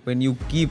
when you keep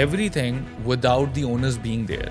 everything without the owners being there.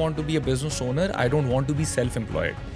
want to be a business owner. I don't want to be self-employed.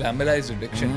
glamorized addiction.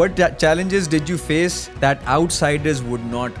What challenges did you face that outsiders would not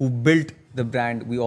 who built the brand we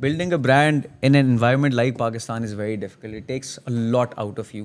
Building a brand in an environment like Pakistan is very difficult. It takes a lot out of you.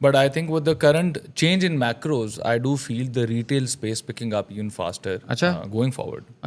But I think with the current change in macros, I do feel the retail space picking up even faster going forward.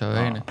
very nice.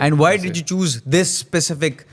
And why did you choose this specific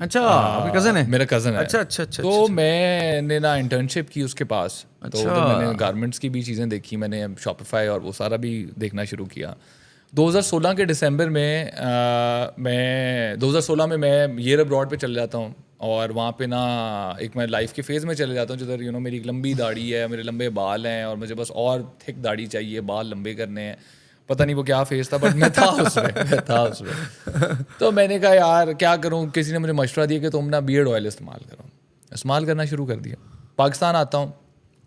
اچھا آپ کی cousin ہے؟ میرا cousin ہے. اچھا اچھا اچھا. تو میں نے نا انٹرنشپ کی اس کے پاس, تو میں نے گارمنٹس کی بھی چیزیں دیکھی, میں نے شاپیفائی اور وہ سارا بھی دیکھنا شروع کیا. 2016 کے دسمبر میں 2016 میں ایئر ابراڈ پہ چل جاتا ہوں, اور وہاں پہ نا ایک میں لائف کے فیز میں چلے جاتا ہوں جدھر میری ایک لمبی داڑھی ہے, میرے لمبے بال ہیں, اور مجھے بس اور تھک داڑھی چاہیے, بال لمبے کرنے ہیں. پتہ نہیں وہ کیا فیز تھا, بٹ میں تھا اس میں. تو میں نے کہا یار کیا کروں, کسی نے مجھے مشورہ دیا کہ تم نا بیئرڈ آئل استعمال کرنا شروع کر دیا. پاکستان آتا ہوں,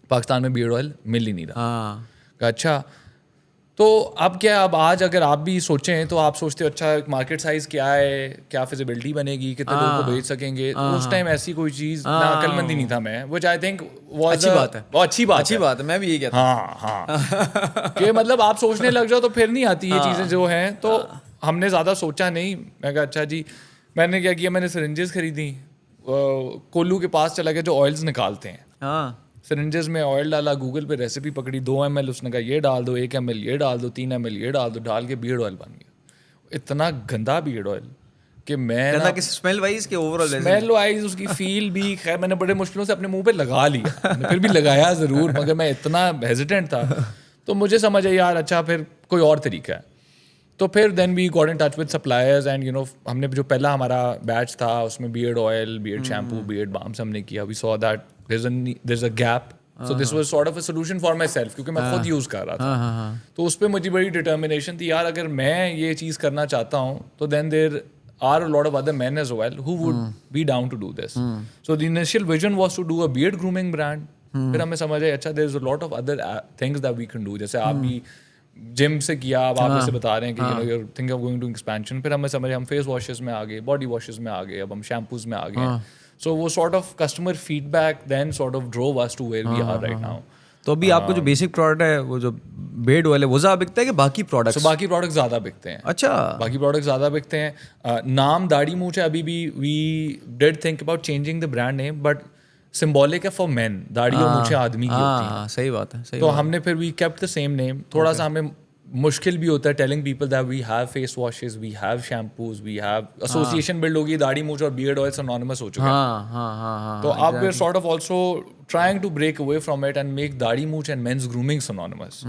پاکستان میں بیئرڈ آئل مل ہی نہیں رہا. کہا اچھا, تو اب کیا, اب آج اگر آپ بھی سوچیں تو آپ سوچتے ہو اچھا مارکیٹ سائز کیا ہے, کیا فیزیبلٹی بنے گی, کتنے لوگوں کو بیچ سکیں گے. اس ٹائم ایسی کوئی چیز نہ عقل مندی نہیں تھا میں, وچ آئی تھنک اچھی بات ہے, بہت اچھی بات ہے. میں بھی یہ کہتا ہوں. ہاں کہ مطلب آپ سوچنے لگ جاؤ تو پھر نہیں آتی یہ چیزیں جو ہیں. تو ہم نے زیادہ سوچا نہیں. میں کہا اچھا جی, میں نے کیا کیا, میں نے سرنجز خریدی, کولو کے پاس چلا گیا جو آئلز نکالتے ہیں. سرنجز میں آئل ڈالا, گوگل پہ ریسیپی پکڑی, 2 ml اس نے کہا یہ ڈال دو, 1 ml یہ ڈال دو, 3 ml یہ ڈال دو, ڈال کے بیئرڈ آئل بن گیا. اتنا گندا بیئرڈ آئل کہ میں اسمیل وائز کہ اوور آل اسمیل وائز اس کی فیل بھی, خیر میں نے بڑے مشکلوں سے اپنے منہ پہ لگا لیا, پھر بھی لگایا ضرور, مگر میں اتنا ہیزیٹنٹ تھا. تو مجھے سمجھ آئی یار اچھا پھر کوئی اور طریقہ ہے. تو پھر then we got in touch with suppliers, and ہم نے جو پہلا ہمارا بیچ تھا اس میں beard oil, beard shampoo, beard balms ہم نے کیا. We saw that there is a gap, so this was sort of a solution for myself, کیونکہ میں خود یوز کر رہا تھا. تو اس پہ مجھے بڑی ڈٹرمنیشن تھی یار, اگر میں یہ چیز کرنا چاہتا ہوں تو دین دیر are a lot of other men as well who would be down to do this. So the initial vision was to do a beard grooming brand. پھر ہمیں سمجھ آئی اچھا there is a lot of other things that we can do. جیسے آپ بھی جم سے کیا, اب آپ جیسے بتا رہے ہیں کہ you're thinking of going to expansion. پھر ہمیں سمجھ ہم فیس واشز میں آ گئے, باڈی واشز میں آ گئے, اب ہم شیمپوز میں آ گئے. So وہ sort of customer feedback then sort of drove us to where we are right now. تو ابھی آپ کو جو بیسک پروڈکٹ ہے وہ جو بیئرڈ آئل ہے وہ زیادہ بکتا ہے کہ باقی پروڈکٹس؟ باقی پروڈکٹ زیادہ بکتے ہیں. اچھا, باقی پروڈکٹ زیادہ بکتے ہیں. نام داڑھی مونچھ ہے, ابھی بھی we did think about changing the brand name, but symbolic ہے فار مین, داڑھی اور مونچھیں آدمی کی ہوتی ہیں. صحیح بات ہے. تو ہم نے پھر we kept the same name. تھوڑا سا ہمیں مشکل بھی ہوتا ہے telling people that we have face washes, we have shampoos, we have association build ہوگی, داڑھی مونچھ اور بیئرڈ آئل سینونیمس ہو چکے ہیں. تو اب we are sort of also trying to break away from it and make داڑھی مونچھ اینڈ مینز گرومنگ سینونیمس.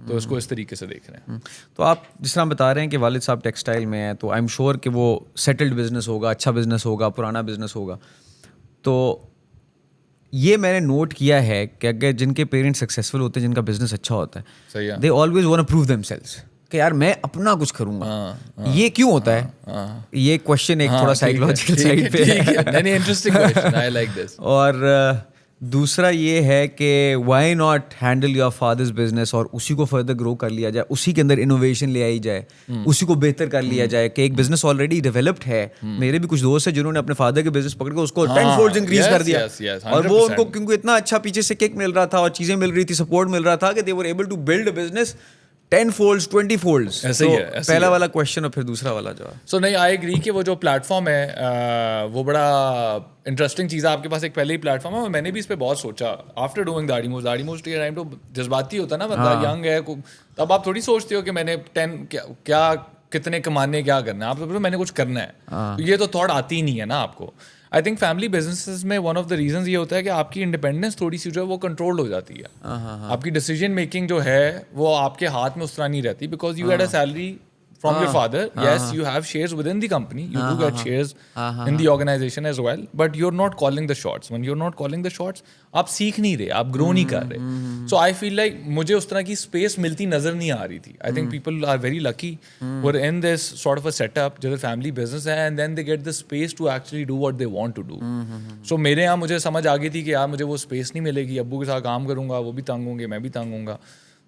تو اس کو اس طریقے سے دیکھ رہے ہیں. تو آپ جس طرح بتا رہے ہیں کہ والد صاحب ٹیکسٹائل میں ہیں, تو آئی ایم شیور کہ وہ سیٹلڈ بزنس ہوگا, اچھا بزنس ہوگا, پرانا بزنس ہوگا. تو یہ میں نے نوٹ کیا ہے کہ اگر جن کے پیرنٹس سکسیزفل ہوتے ہیں, جن کا بزنس اچھا ہوتا ہے, they always want to prove themselves کہ یار میں اپنا کچھ کروں گا. یہ کیوں ہوتا ہے؟ یہ کوشچن ایک تھوڑا سائیکولوجیکل سائڈ پہ. اور دوسرا یہ ہے کہ why not handle your father's business اور اسی کو فردر گرو کر لیا جائے, اسی کے اندر انوویشن لے آئی جائے, اسی کو بہتر کر لیا جائے کہ ایک بزنس آلریڈی ڈیولپڈ ہے. میرے بھی کچھ دوست ہیں جنہوں نے اپنے فادر کے بزنس پکڑ کے اس کو 10 فولڈ انکریز کر دیا, اور وہ ان کو کیونکہ اتنا اچھا پیچھے سے کک مل رہا تھا اور چیزیں مل رہی تھی, سپورٹ مل رہا تھا کہ they were able to build a business 10 folds 20 folds. پہلا والا کوشچن اور پھر دوسرا والا جواب. سو نہیں, آئی ایگری کہ وہ جو پلیٹ فارم ہے وہ بڑا انٹرسٹنگ چیز ہے. آپ کے پاس ایک پہلے ہی پلیٹ فارم ہے. میں نے بھی اس پہ بہت سوچا آفٹر ڈوئنگ داڑھی مووز ٹائم تو جذباتی ہوتا ہے نا بندہ, ینگ ہے, تب آپ تھوڑی سوچتے ہو کہ میں نے 10 کیا کتنے کمانے, کیا کرنا ہے. آپ سوچ رہے میں نے کچھ کرنا ہے, یہ تو تھاٹ آتی ہی نہیں ہے نا آپ کو. آئی تھنک فیملی بزنسز میں ون آف دا ریزنز یہ ہوتا ہے کہ آپ کی انڈیپینڈنس تھوڑی سی جو ہے وہ کنٹرول ہو جاتی ہے. آپ کی ڈیسیجن میکنگ جو ہے وہ آپ کے ہاتھ میں اس طرح نہیں رہتی, because you had a salary from your father. Yes, you have shares within the company. You do get shares in the organization as well. But you're not calling the shots. When you're not calling the shots, آپ سیکھ نہیں رہے, آپ گرو نہیں کر رہے. So I feel like مجھے اس طرح کی اسپیس ملتی نظر نہیں آ رہی تھی. I think people are very lucky. We're in this sort of a setup جیسے family business ہے, and then they get the space to actually do what they want to do. So میرے یہاں مجھے سمجھ آ گئی تھی کہ یار مجھے وہ اسپیس نہیں ملے گی, ابو کے ساتھ کام کروں گا وہ بھی تنگ ہوں گے, میں بھی تنگ ہوں گا,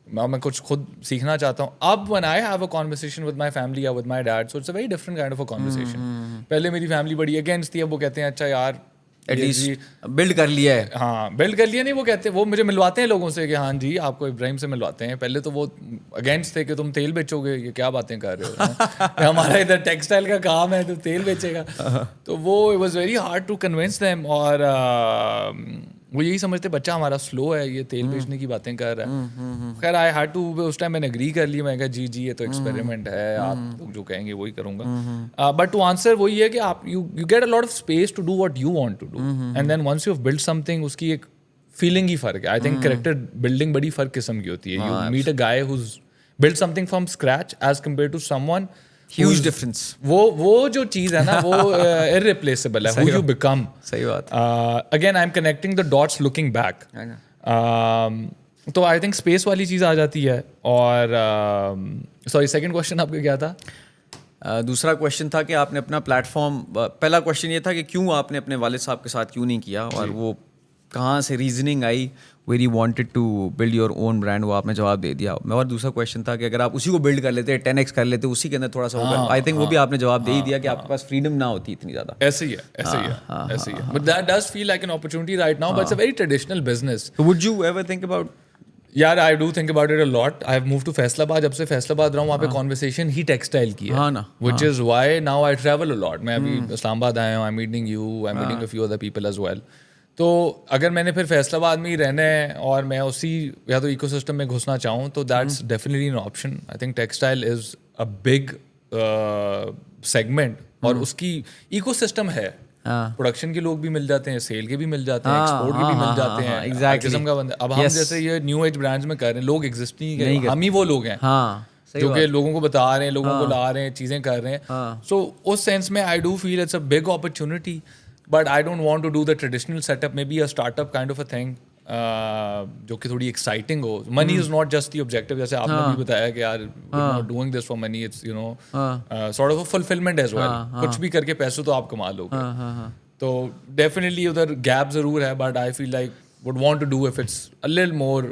میں کچھ خود سیکھنا چاہتا ہوں. اب when I have a conversation with my family or with my dad, so it's a very different kind of a conversation. پہلے میری فیملی بڑی اگینسٹ تھی, اب وہ کہتے ہیں اچھا یار ایٹ لیسٹ بلڈ کر لیا ہے. ہاں بلڈ کر لیا نہیں, وہ کہتے ہیں, وہ مجھے ملواتے ہیں لوگوں سے کہ ہاں جی آپ کو ابراہیم سے ملواتے ہیں. پہلے تو وہ اگینسٹ تھے کہ تم تیل بیچو گے, یہ کیا باتیں کر رہے ہو, ہمارا ادھر ٹیکسٹائل کا کام ہے تو تیل بیچے گا. تو وہ it was very hard to convince them. اور وہ یہی سمجھتے بچہ ہمارا سلو ہے, یہ تیل بیچنے کی باتیں کر رہا ہے. خیر آئی ہیڈ ٹو, اس ٹائم میں نے اگری کر لی, میں کہا جی یہ تو ایکسپیریمنٹ ہے, آپ لوگ جو کہیں گے وہی کروں گا. بٹ ٹو آنسر وہی ہے کہ آپ you get a lot of space to do what you want to do, and then once you have build something, اس کی ایک فیلنگ ہی فرق ہے. آئی تھنک کریکٹر بلڈنگ بڑی فرق قسم کی ہوتی ہے. You meet a guy who's build something from scratch as compare to someone. Huge difference. وہ جو چیز ہے نا وہ irreplaceable ہے. Who you become. صحیح بات. Again I'm connecting the dots looking back. تو آئی تھنک اسپیس والی چیز آ جاتی ہے. اور سوری سیکنڈ کوشچن آپ کا کیا تھا؟ دوسرا کویشچن تھا کہ آپ نے اپنا پلیٹ فارم, پہلا کویشچن یہ تھا کہ کیوں آپ نے اپنے والد صاحب کے ساتھ کیوں نہیں کیا, اور وہ کہاں سے reasoning I were you wanted to build your own brand, وہ آپ نے جواب دے دیا. اور دوسرا کویشچن تھا کہ اگر آپ اسی کو بلڈ کر لیتے 10x کر لیتے اسی کے اندر تھوڑا سا ہوگا, آئی تھنک وہ بھی آپ نے جواب دے ہی دیا کہ آپ کے پاس فریڈم نہ ہوتی اتنی زیادہ. ایسے ہی ہے. But that does feel like an opportunity right now, but it's a very traditional business. Would you ever think about? یار I do think about it a lot. I have move to Faisalabad. جب سے فیصل آباد رہا ہوں وہاں پہ conversation ہی textile کی ہے, which is why now I travel a lot. میں ابھی اسلام آباد آیا ہوں, I meeting you, I meeting a few other people as well. تو اگر میں نے پھر فیصل آباد میں ہی رہنا ہے اور میں اسی یا تو ایکو سسٹم میں گھسنا چاہوں تو that's definitely an option. I think textile is a big segment, اور اس کی ایکو سسٹم ہے. پروڈکشن کے لوگ بھی مل جاتے ہیں, سیل کے بھی مل جاتے ہیں, ایکسپورٹ کے بھی مل جاتے ہیں, ہر قسم کا بندہ. اب ہم جیسے یہ نیو ایج برانڈز میں کر رہے ہیں, لوگ ایگزسٹ نہیں کر, ہم ہی وہ لوگ ہیں جو کہ لوگوں کو بتا رہے ہیں, لوگوں کو لا رہے ہیں, چیزیں کر رہے ہیں. سو اس سینس میں I do feel it's a big opportunity, but I don't want to do the traditional set up, maybe a start up kind of a thing جو کہ تھوڑی ایکسائٹنگ ہو. Money is not just the objective, جیسے آپ نے بھی بتایا کہ یار not doing this for money, it's you know sort of a fulfilment as well. کچھ بھی کر کے پیسے تو آپ کما لو گے. تو ڈیفینیٹلی ادھر گیپ ضرور ہے, but I feel like would want to do if it's a little more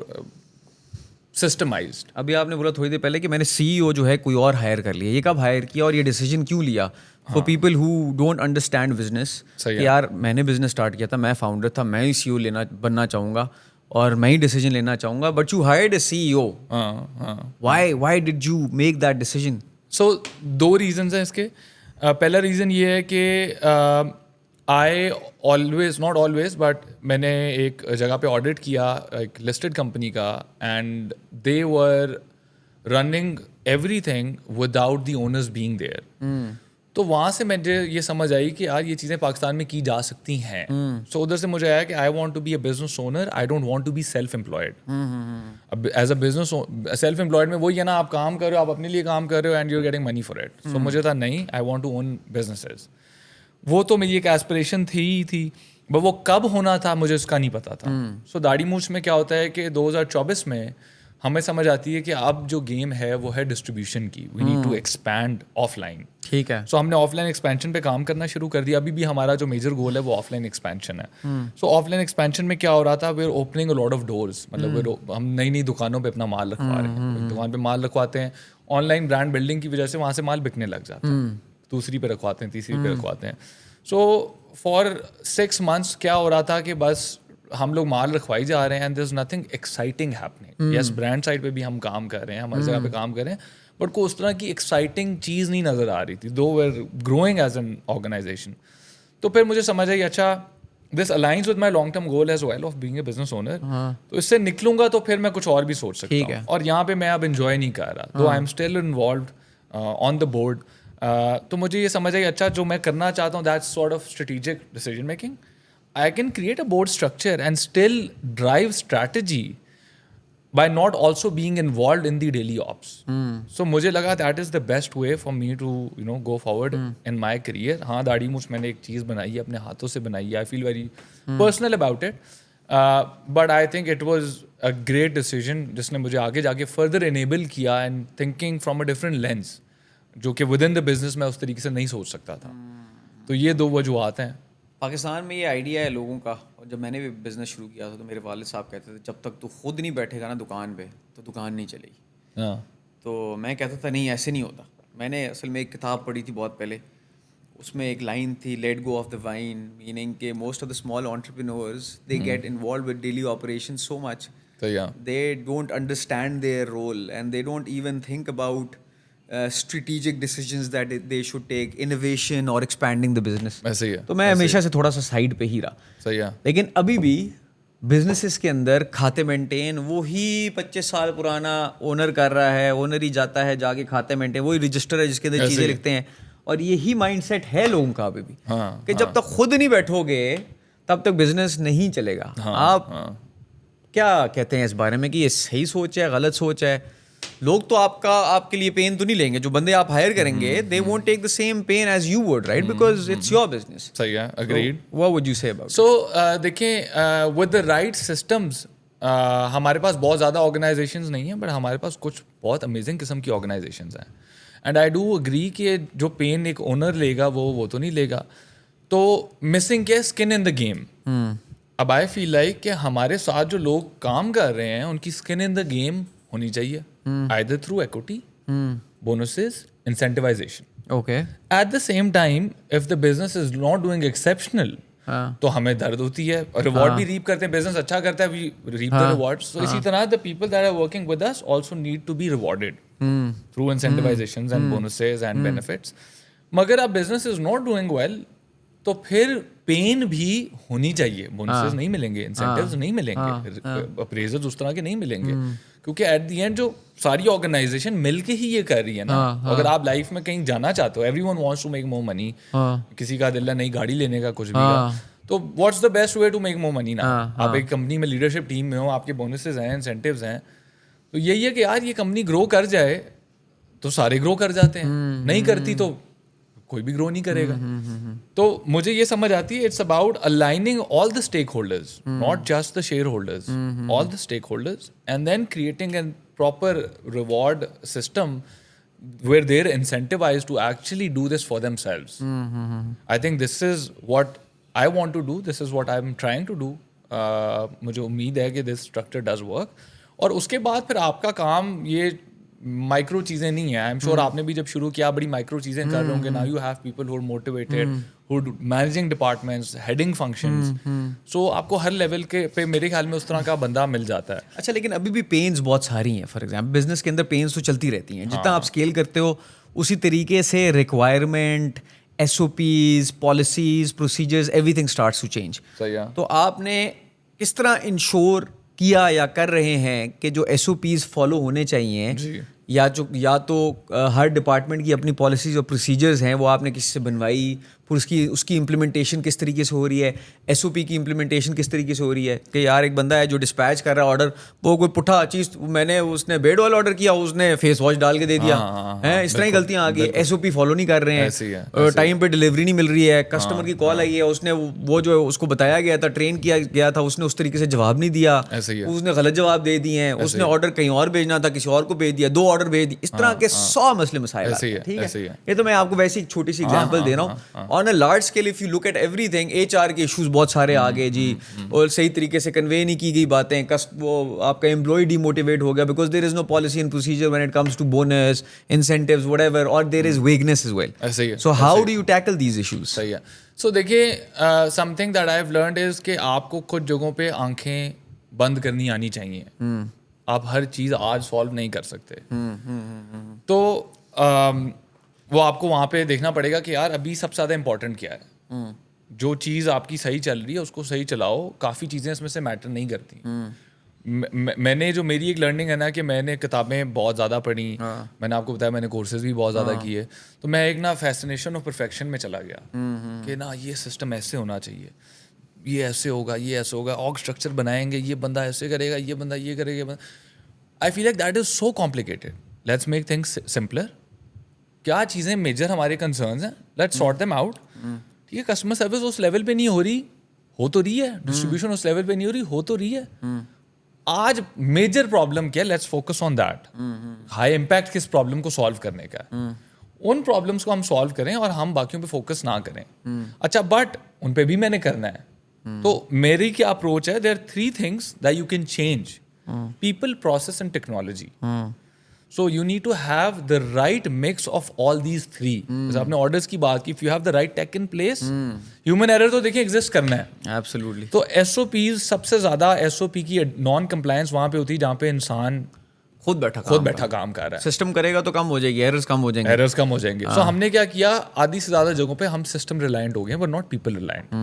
systemized. ابھی آپ نے بولا تھوڑی دیر پہلے کہ میں نے سی ای او جو ہے کوئی اور ہائر کر لیا, یہ کب ہائر کیا اور یہ ڈیسیجن کیوں لیا؟ For people who don't understand business, کہ یار میں نے بزنس اسٹارٹ کیا تھا, میں فاؤنڈر تھا, میں ہی سی او بننا چاہوں گا اور میں ہی ڈیسیجن لینا چاہوں گا, but you hired a CEO. Why did you make that decision? So دو ریزنز ہیں اس کے. پہلا ریزن یہ ہے کہ I always, not always, but میں نے ایک جگہ پہ آڈٹ کیا ایک لسٹڈ کمپنی کا, and they were running everything without the owners being there. تو وہاں سے مجھے یہ سمجھ آئی کہ یار یہ چیزیں پاکستان میں کی جا سکتی ہیں. سو ادھر سے مجھے آیا کہ I want to be a business owner, I don't want to be self employed. اب as a business self employed میں وہی ہے نا, آپ کام کر رہے ہو, آپ اپنے لیے کام کر رہے ہو, and you are getting money for it. So مجھے تھا نہیں, I want to own businesses. وہ تو میری ایک ایسپریشن تھی, بٹ وہ کب ہونا تھا مجھے اس کا نہیں پتا تھا. سو داڑھی مونچھ میں کیا ہوتا ہے کہ 2024 میں ہمیں سمجھ آتی ہے کہ اب جو گیم ہے وہ ہے ڈسٹریبیوشن کی. We need to expand offline. ٹھیک ہے. سو ہم نے آف لائن ایکسپینشن پہ کام کرنا شروع کر دیا. ابھی بھی ہمارا جو میجر گول ہے وہ آف لائن ایکسپینشن ہے. سو آف لائن ایکسپینشن میں کیا ہو رہا تھا, we are opening a lot of doors. مطلب ہم نئی نئی دکانوں پہ اپنا مال رکھوا رہے ہیں. دکان پہ مال رکھواتے ہیں, آن لائن برانڈ بلڈنگ کی وجہ سے وہاں سے مال بکنے لگ جاتا ہے. دوسری پہ رکھواتے ہیں, تیسری پہ رکھواتے ہیں. سو فار 6 months کیا ہو رہا تھا کہ بس ہم لوگ مال رکھوائی جا رہے ہیں, and there is nothing exciting happening. Yes brand side پہ بھی ہم کام کر رہے ہیں, ہماری جگہ پہ کام کر رہے ہیں, بٹ کوئی اس طرح کی ایکسائٹنگ چیز نہیں نظر آ رہی تھی, though were growing as an organization. تو پھر مجھے سمجھ آئی اچھا this aligns with my long term goal as well of being a business owner. تو اس سے نکلوں گا تو پھر میں کچھ اور بھی سوچ سکتا ہوں, اور یہاں پہ میں اب انجوائے نہیں کر رہا, تو I am still involved on the board. تو مجھے یہ سمجھ آئی اچھا جو میں کرنا چاہتا ہوں that's sort of strategic decision making. I can create a board structure and still drive strategy by not also being involved in the daily ops. So مجھے لگا that is the best way for me to go forward in my career. ہاں داڑھی مجھ میں نے ایک چیز بنائی ہے, اپنے ہاتھوں سے بنائی ہے. I feel very personal about it. But I think it was a great decision جس نے مجھے آگے جا کے further enable کیا and thinking from a different lens, جو کہ within the business میں اس طریقے سے نہیں سوچ سکتا تھا. تو یہ دو وجوہات ہیں. پاکستان میں یہ آئیڈیا ہے لوگوں کا, اور جب میں نے بھی بزنس شروع کیا تھا تو میرے والد صاحب کہتے تھے جب تک تو خود نہیں بیٹھے گا نا دکان پہ تو دکان نہیں چلے گی. تو میں کہتا تھا نہیں ایسے نہیں ہوتا. میں نے اصل میں ایک کتاب پڑھی تھی بہت پہلے, اس میں ایک لائن تھی let go of the vine, meaning کہ most of the small entrepreneurs they get involved with daily operation so much they don't understand their role and they don't even think about strategic decisions that they should take, innovation or expanding the business. ایسے ہی ہے. تو میں ہمیشہ سے تھوڑا سا side پہ ہی رہا. صحیح ہے. لیکن ابھی بھی بزنسز کے اندر کھاتے مینٹین وہی 25 سال پرانا اونر کر رہا ہے, اونر ہی جاتا ہے جا کے کھاتے مینٹین, وہی رجسٹر ہے جس کے اندر چیزیں لکھتے ہیں, اور یہی مائنڈ سیٹ ہے لوگوں کا ابھی بھی کہ جب تک خود نہیں بیٹھو گے تب تک بزنس نہیں چلے گا. آپ کیا کہتے ہیں اس بارے میں کہ یہ صحیح سوچ ہے, غلط سوچ ہے؟ لوگ تو آپ کے لیے پین تو نہیں لیں گے, جو بندے آپ ہائر کریں گے they won't take the same pain as you would, right? Because it's your business. صحیح ہے, agreed. What would you say about it? So دیکھیں with the right systems ہمارے پاس بہت زیادہ آرگنائزیشنز نہیں ہیں, بٹ ہمارے پاس کچھ بہت امیزنگ قسم کی آرگنائزیشنز ہیں. اینڈ آئی ڈو اگری کہ جو پین ایک اونر لے گا وہ تو نہیں لے گا. تو مسنگ کیا اسکن ان دا گیم. اب آئی فیل لائک کہ ہمارے ساتھ جو لوگ کام کر رہے ہیں ان کی اسکن ان دا گیم ہونی چاہیے, either through equity, bonuses, incentivization. Okay. At the same time, if the business is not doing exceptional, تو ہمیں درد ہوتی ہے, اور ریوارڈ بھی ریپ کرتے ہیں, بزنس اچھا کرتا ہے, we reap the rewards. So اسی طرح the people that are working with us also need to be rewarded through incentivizations and bonuses and benefits. مگر اب business is not doing well, تو پھر پین بھی ہونی چاہیے. بونسز نہیں ملیں گے, انسینٹیوز نہیں ملیں گے, اپریزلز اس طرح کے نہیں ملیں گے, کیونکہ ایٹ دی اینڈ جو ساری آرگنائزیشن مل کے ہی یہ کر رہی ہے نا. اگر آپ لائف میں کہیں جانا چاہتے ہو, everyone wants to make more money, کسی کا دل ہے نئی گاڑی لینے کا, کچھ بھی کا, تو what's the best way to make more money نا. آپ ایک کمپنی میں لیڈرشپ ٹیم میں ہو, آپ کے بونسز ہیں, انسینٹیوز ہیں, تو یہی ہے کہ یار یہ کمپنی گرو کر جائے تو سارے گرو کر جاتے ہیں, نہیں کرتی تو کوئی بھی گرو نہیں کرے گا. تو مجھے یہ سمجھ آتی ہے it's about aligning all the stakeholders, not just the shareholders, all the stakeholders, and then creating a proper reward system where they're incentivized to actually do this for themselves. I think this is what I want to do, this is what I'm trying to do. مجھے امید ہے کہ this structure does work. اور اس کے بعد پھر آپ کا کام یہ مائکرو چیزیں نہیں ہیں. آئی ایم شیور آپ نے بھی جب شروع کیا بڑی مائکرو چیزیں کر رہے ہوں گے. Now you have people who are motivated, who managing departments, heading functions. So آپ کو ہر لیول کے پہ میرے خیال میں اس طرح کا بندہ مل جاتا ہے. اچھا, لیکن ابھی بھی پینز بہت ساری ہیں. فار ایگزامپل بزنس کے اندر پینز تو چلتی رہتی ہیں, جتنا آپ اسکیل کرتے ہو اسی طریقے سے requirement, S O Ps, policies, procedures, everything starts to change. تو آپ نے کس طرح انشور کیا یا کر رہے ہیں کہ جو ایس او پیز فالو ہونے چاہیے, یا تو ہر ڈپارٹمنٹ کی اپنی پالیسیز اور پروسیجرز ہیں, وہ آپ نے کسی سے بنوائی, پھر اس کی امپلیمنٹیشن کس طریقے سے ہو رہی ہے, ایس او پی کی امپلیمنٹیشن کس طریقے سے ہو رہی ہے, کہ یار ایک بندہ ہے جو ڈسپیچ کر رہا ہے آرڈر, وہ کوئی پٹھا چیز, اس نے بیڈ والا آرڈر کیا, اس نے فیس واش ڈال کے دے دیا, اس طرح ہی غلطیاں آ گئی. ایس او پی فالو نہیں کر رہے ہیں, ٹائم پہ ڈلیوری نہیں مل رہی ہے, کسٹمر کی کال آئی ہے, اس نے وہ جو اس کو بتایا گیا تھا, ٹرین کیا گیا تھا, اس نے اس طریقے سے جواب نہیں دیا, اس نے غلط جواب دے دیے ہیں, اس نے آرڈر کہیں اور بھیجنا تھا, کسی اور کو بھیج دیا, 2 آرڈر بھیج دیے. اس طرح کے 100 مسئلے مسائل ہیں. ٹھیک ہے, یہ تو میں آپ کو ویسی ایک چھوٹی سی ایگزامپل دے رہا ہوں. On a large scale if you look at ایوری تھنگ, ایچ آر کے ایشوز بہت سارے آ گئے جی, اور صحیح طریقے سے کنوے نہیں کی گئی باتیں, وہ آپ کا امپلائی ڈی موٹیویٹ ہو گیا because there is no policy and procedure when it comes to bonus, incentives, whatever, اور there is vagueness as well. So how do you tackle these issues? صحیح ہے. سو دیکھیے, something that I have learned is کہ آپ کو کچھ جگہوں پہ آنکھیں بند کرنی آنی چاہیے. آپ ہر چیز آج سالو نہیں کر سکتے, تو وہ آپ کو وہاں پہ دیکھنا پڑے گا کہ یار ابھی سب سے زیادہ امپورٹنٹ کیا ہے. جو چیز آپ کی صحیح چل رہی ہے اس کو صحیح چلاؤ, کافی چیزیں اس میں سے میٹر نہیں کرتی. میں نے جو میری ایک لرننگ ہے نا کہ میں نے کتابیں بہت زیادہ پڑھی, میں نے آپ کو بتایا میں نے کورسز بھی بہت زیادہ کیے, تو میں ایک نا فیسنیشن آف پرفیکشن میں چلا گیا کہ نا یہ سسٹم ایسے ہونا چاہیے, یہ ایسے ہوگا, یہ ایسے ہوگا, آرگ اسٹرکچر بنائیں گے, یہ بندہ ایسے کرے گا, یہ بندہ یہ کرے گا. I feel like that is so complicated. Let's make things simpler. کیا چیزیں میجر ہمارے کنسرنز ہیں, لیٹس سارٹ دیم آؤٹ. ٹھیک ہے, کسٹمر سروس اس لیول پہ نہیں ہو رہی, ہو تو رہی ہے, ڈسٹریبیوشن اس لیول پہ نہیں ہو رہی, ہو تو رہی ہے. آج میجر پرابلم کیا ہے, let's focus on that. High impact کس پرابلم کو سالو کرنے کا ہے, ان پرابلمس کو ہم سالو کریں اور ہم باقیوں پہ فوکس نہ کریں. اچھا, بٹ ان پہ بھی میں نے کرنا ہے. تو میری کیا اپروچ ہے, there are 3 things that you can change: people, process and technology. So you need to have the right mix of all these 3. جیسے آپ نے آرڈرس کی بات کی, if you have the right tech in place, human error تو دیکھیں exist کرنا ہے. Absolutely. تو ایس او پیز, سب سے زیادہ ایس او پی کی نان کمپلائنس وہاں پہ ہوتی ہے جہاں پہ انسان خود بیٹھا کام کر رہا ہے. سسٹم کرے گا تو کم ہو جائے گی, ایررز کم ہو جائیں گے. سو ہم نے کیا کیا, آدھی سے زیادہ جگہوں پہ ہم سسٹم ریلائنٹ ہو گئے, بٹ ناٹ پیپل ریلائنٹ.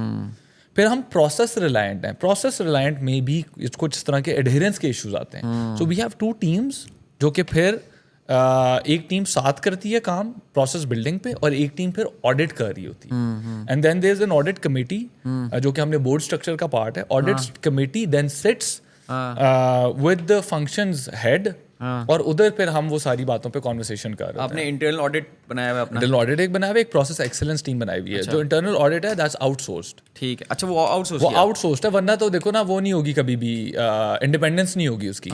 پھر ہم پروسیس ریلائنٹ ہیں. پروسیس ریلائنٹ میں بھی کچھ اس طرح کے ایڈہیرنس کے ایشوز آتے ہیں. سو وی ہیو 2 teams جو کہ پھر ایک ٹیم ساتھ کرتی ہے کام پروسیس بلڈنگ پہ اور ایک ٹیم پھر آڈٹ کر رہی ہوتی ہے. And then there is an audit committee جو کہ ہم نے بورڈ اسٹرکچر کا پارٹ ہے. Audit committee then sits with the functions head اور ادھر پھر ہم وہ ساری باتوں پہ کانورسیشن کر رہے ہیں. آپ نے انٹرنل آڈٹ بنایا ہوا ہے اپنا؟ انٹرنل آڈٹ ایک بنایا ہوا ہے, ایک پروسیس ایکسلنس ٹیم بنائی ہوئی ہے. جو انٹرنل آڈٹ ہے دیٹس آؤٹ سورسڈ. ٹھیک ہے. اچھا وہ آؤٹ سورس وہ آؤٹ سورسڈ ہے, ورنہ تو دیکھو نا وہ نہیں ہوگی کبھی بھی, انڈیپینڈنس نہیں ہوگی اس کی.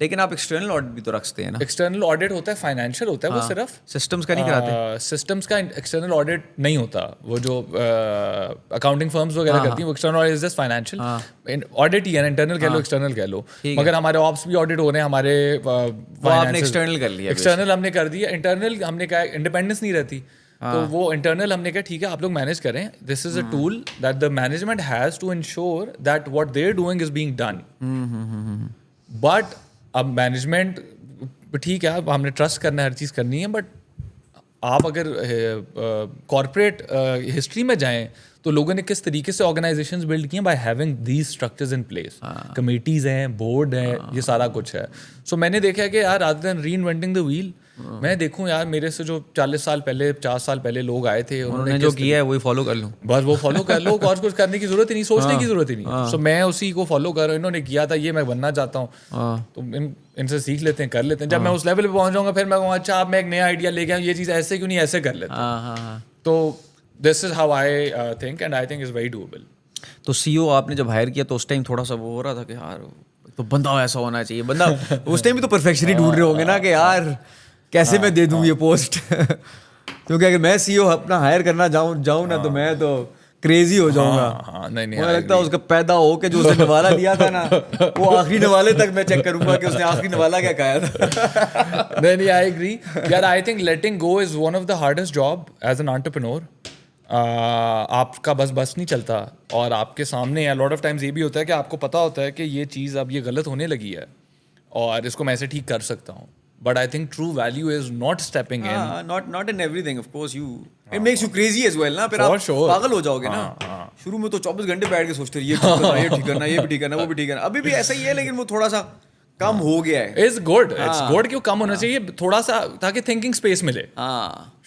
لیکن آپ ایکسٹرنل آڈٹ بھی تو رکھتے ہیں نا؟ ایکسٹرنل آڈٹ ہوتا ہے فائنینشیل ہوتا ہے, وہ صرف سسٹمز کا نہیں کراتے. سسٹمز کا ایکسٹرنل آڈٹ نہیں ہوتا, وہ جو اکاؤنٹنگ فرمز وغیرہ کرتی ہیں وہ external audit is just financial audit ہی ہے. انٹرنل کہہ لو ایکسٹرنل کہہ لو, مگر ہمارے آپس بھی آڈٹ ہو رہے ہیں ہمارے. آپ نے ایکسٹرنل کر لیا؟ ایکسٹرنل ہم نے کر دیا. انٹرنل ہم نے کہا انڈیپینڈنس نہیں رہتی, تو وہ انٹرنل ہم نے کہا ٹھیک ہے آپ لوگ مینیج کریں. This is a tool that the management has to ensure that what they are doing is being done. But اب مینجمنٹ ٹھیک ہے, اب ہم نے ٹرسٹ کرنا ہے, ہر چیز کرنی ہے, بٹ آپ اگر کارپوریٹ ہسٹری میں جائیں تو لوگوں نے کس طریقے سے آرگنائزیشنز بلڈ کی ہیں by having these structures in place. Committees ہیں, بورڈ ہیں, یہ سارا کچھ ہے. سو میں نے دیکھا کہ یار رادر دین ری انوینٹنگ دا ویل, میں دیکھوں یار میرے سے جو 40 سال پہلے 50 سال پہلے لوگ آئے تھے انہوں نے جو کیا ہے وہی فالو کر لوں, بس وہ فالو کر لو, اور کچھ کرنے کی ضرورت ہی نہیں, سوچنے کی ضرورت ہی نہیں. سو میں اسی کو فالو کر رہا ہوں. انہوں نے کیا تھا یہ میں بننا چاہتا ہوں, تو ان سے سیکھ لیتے ہیں, کر لیتے ہیں. جب میں اس لیول پہ پہنچ جاؤں گا پھر میں کہوں اچھا اب میں ایک نیا آئیڈیا لے کے آؤں, یہ چیز ایسے کیوں نہیں ایسے کر لیتے. تو this is how I think and I think is very doable. تو سی او آپ نے جب ہائر کیا تو اس ٹائم تھوڑا سا وہ ہو رہا تھا کہ یار تو بندہ ایسا ہونا چاہیے, بندہ اس ٹائم بھی تو پرفیکشن ہی ڈھونڈ رہے ہوں گے نا کہ یار کیسے میں دے دوں یہ پوسٹ, کیونکہ اگر میں سی او اپنا ہائر کرنا جاؤں نا تو میں تو کریزی ہو جاؤں گا. مجھے لگتا ہے اس کا پیدا ہو کے جو اس نے نوالا دیا تھا نا وہ آخری نوالے تک میں چیک کروں گا کہ اس نے آخری نوالا کیا کہا تھا. نہیں آئی ایگری یار, I think letting go is one of the hardest job as an entrepreneur. آپ کا بس نہیں چلتا, اور آپ کے سامنے لاٹ آف ٹائمز یہ بھی ہوتا ہے کہ آپ کو پتا ہوتا ہے کہ یہ چیز اب یہ غلط ہونے لگی ہے اور اس کو میں ایسے ٹھیک کر سکتا ہوں. But I think true value is not stepping in. Not in everything, of course. It makes you crazy as well, نا. پھر آپ پاگل ہو جاؤ گے نا. شروع میں تو 24 گھنٹے بیٹھ کے سوچتے رہیے یہ ٹھیک کرنا, یہ بھی ٹھیک کرنا, وہ بھی ٹھیک کرنا. ابھی بھی ایسا ہی ہے لیکن وہ تھوڑا سا کم ہو گیا ہے. It's good. It's good کہ وہ کم ہونا چاہیے تھوڑا سا, تاکہ تھنکنگ اسپیس ملے.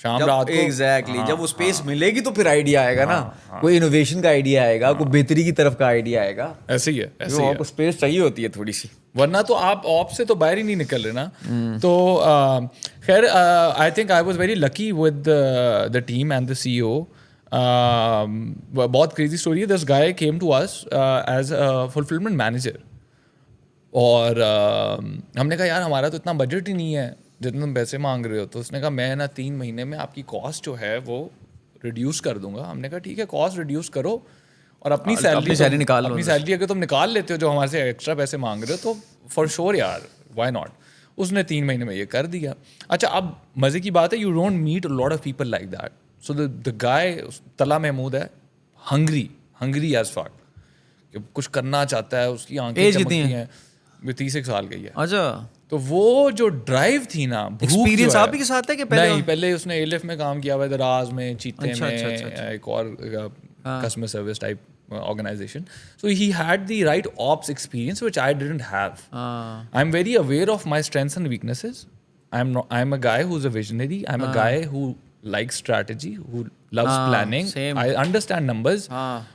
شام رات کو ایگزیکٹلی جب وہ اسپیس ملے گی تو پھر آئیڈیا آئے گا نا, کوئی انوویشن کا آئیڈیا آئے گا, کوئی بہتری کی طرف کا آئیڈیا آئے گا. ایسے ہی ہے, ایسے آپ کو اسپیس چاہیے ہوتی ہے تھوڑی سی, ورنہ تو آپ آپ سے تو باہر ہی نہیں نکل رہے نا. تو خیر I think I was very lucky with the team and the CEO. بہت کریزی اسٹوری ہے. This guy came to us as a fulfilment manager, اور ہم نے کہا یار ہمارا تو اتنا بجٹ ہی نہیں ہے جتنے تم پیسے مانگ رہے ہو. تو اس نے کہا میں نا 3 مہینے میں آپ کی کاسٹ جو ہے وہ ریڈیوس کر دوں گا. ہم نے کہا ٹھیک ہے کاسٹ ریڈیوس کرو اور اپنی سیلری نکال لو. اپنی سیلری اگر تم نکال لیتے ہو جو ہمارے سے ایکسٹرا پیسے مانگ رہے ہو تو فار شیور یار وائی ناٹ. اس نے 3 مہینے میں یہ کر دیا. اچھا اب مزے کی بات ہے, you don't meet a lot of people like that. So the guy Talha Mahmood ہے, ہنگری ایز فاک, کہ کچھ کرنا چاہتا ہے, اس کی آنکھیں چمکتی ہیں. 30 سال گئی ہے. اچھا تو وہ جو ڈرائیو تھی نا, ایکسپیرینس آپ ہی کے ساتھ ہے کہ پہلے؟ نہیں, پہلے اس نے ایلف میں کام کیا ہوا ہے, دراز میں, چیتے میں, ایک اور customer service type organization. So he had the right ops experience which I didn't have. I am very aware of my strengths and weaknesses. I am a guy who is a visionary. I am a guy who like strategy, who loves planning. I understand numbers.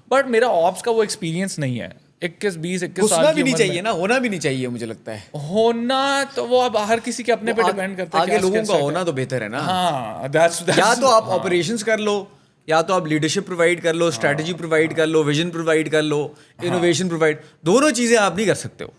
But میرا ops کا وہ experience نہیں ہے. 21 سال بھی نہیں چاہیے نا, ہونا بھی نہیں چاہیے مجھے لگتا ہے. ہونا تو وہ اب ہر کسی کے اپنے پہ ڈیپینڈ کرتا ہے. آگے لوگوں کا ہونا تو بہتر ہے نا. ہاں, یا تو آپ آپریشنز کر لو, یا تو آپ لیڈرشپ پرووائڈ کر لو, اسٹریٹجی پرووائڈ کر لو, ویژن پرووائڈ کر لو, انوویشن پرووائڈ. دونوں چیزیں آپ نہیں کر سکتے ہو.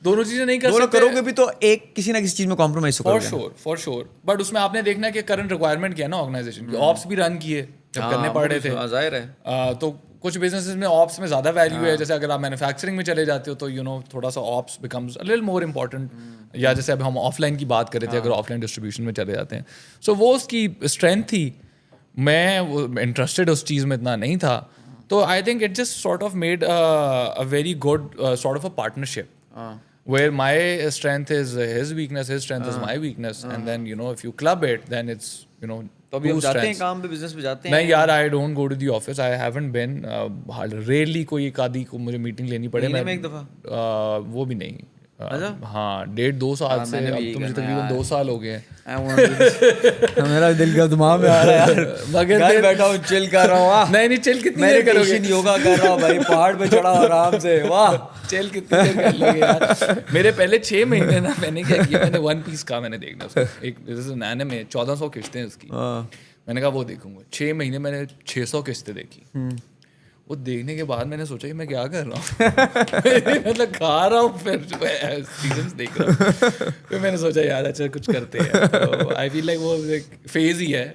دونوں چیزیں نہیں کر سکتے. کرو گے بھی تو ایک کسی نہ کسی چیز میں کمپرومائز کرو گے. For sure. بٹ اس میں آپ نے دیکھنا ہے کہ کرنٹ ریکوائرمنٹ کیا ہے نا آرگنائزیشن کی. آپس بھی رن کیے جب کرنے پڑ رہے تھے, ظاہر ہے. تو کچھ بزنسز میں آپس میں زیادہ ویلیو ہے. جیسے اگر آپ مینوفیکچرنگ میں چلے جاتے ہو تو یو نو تھوڑا سا آپس becomes a little more important. یا جیسے اب ہم آف لائن کی بات کر رہے تھے, اگر آف لائن ڈسٹریبیوشن میں چلے جاتے ہیں. سو وہ اس کی اسٹرینتھ تھی. میں انٹرسٹڈ اس چیز میں اتنا نہیں تھا. تو I think it just sort of made a very good sort of a partnership. where my strength is his weakness, his strength is my weakness, and then you know if you club it, then it's you know تو ابھی two آپ جاتے ہیں strengths. کام پہ, business پہ جاتے ہیں؟ نہیں یار, I don't go to the office. I haven't been. Rarely کوئی ایک آدھی کو مجھے میٹنگ لینی پڑے. مہینے میں ایک دفعہ؟ وہ بھی نہیں. ہاں 1.5-2 سال سے, اب تو مجھے تقریباً 2 سال ہو گئے ہیں. میرا دل کا دماغ میں آ رہا ہے یار, مگر گھر بیٹھا ہوں چل کر رہا ہوں. نہیں چل کتنی دیر کرو گے؟ یوگا کر رہا ہوں بھائی, پہاڑ پہ چڑھا ہوں آرام سے. واہ چل کتنی دیر کر لو گے یار. میرے پہلے 6 مہینے نا میں نے کیا کیا, میں نے ون پیس کا میں نے دیکھنا اس کو, ایک نانے میں 1400 قسطیں اس کی, میں نے کہا وہ دیکھوں گا. 6 مہینے میں نے 600 قسطیں دیکھی. وہ دیکھنے کے بعد میں نے سوچا کہ میں کیا کر رہا ہوں, مطلب کھا رہا ہوں پھر سیزنس دیکھ رہا ہوں. پھر میں نے سوچا یار اچھا کچھ کرتے ہیں. آئی فیل لائک وہ ایک فیز ہی ہے.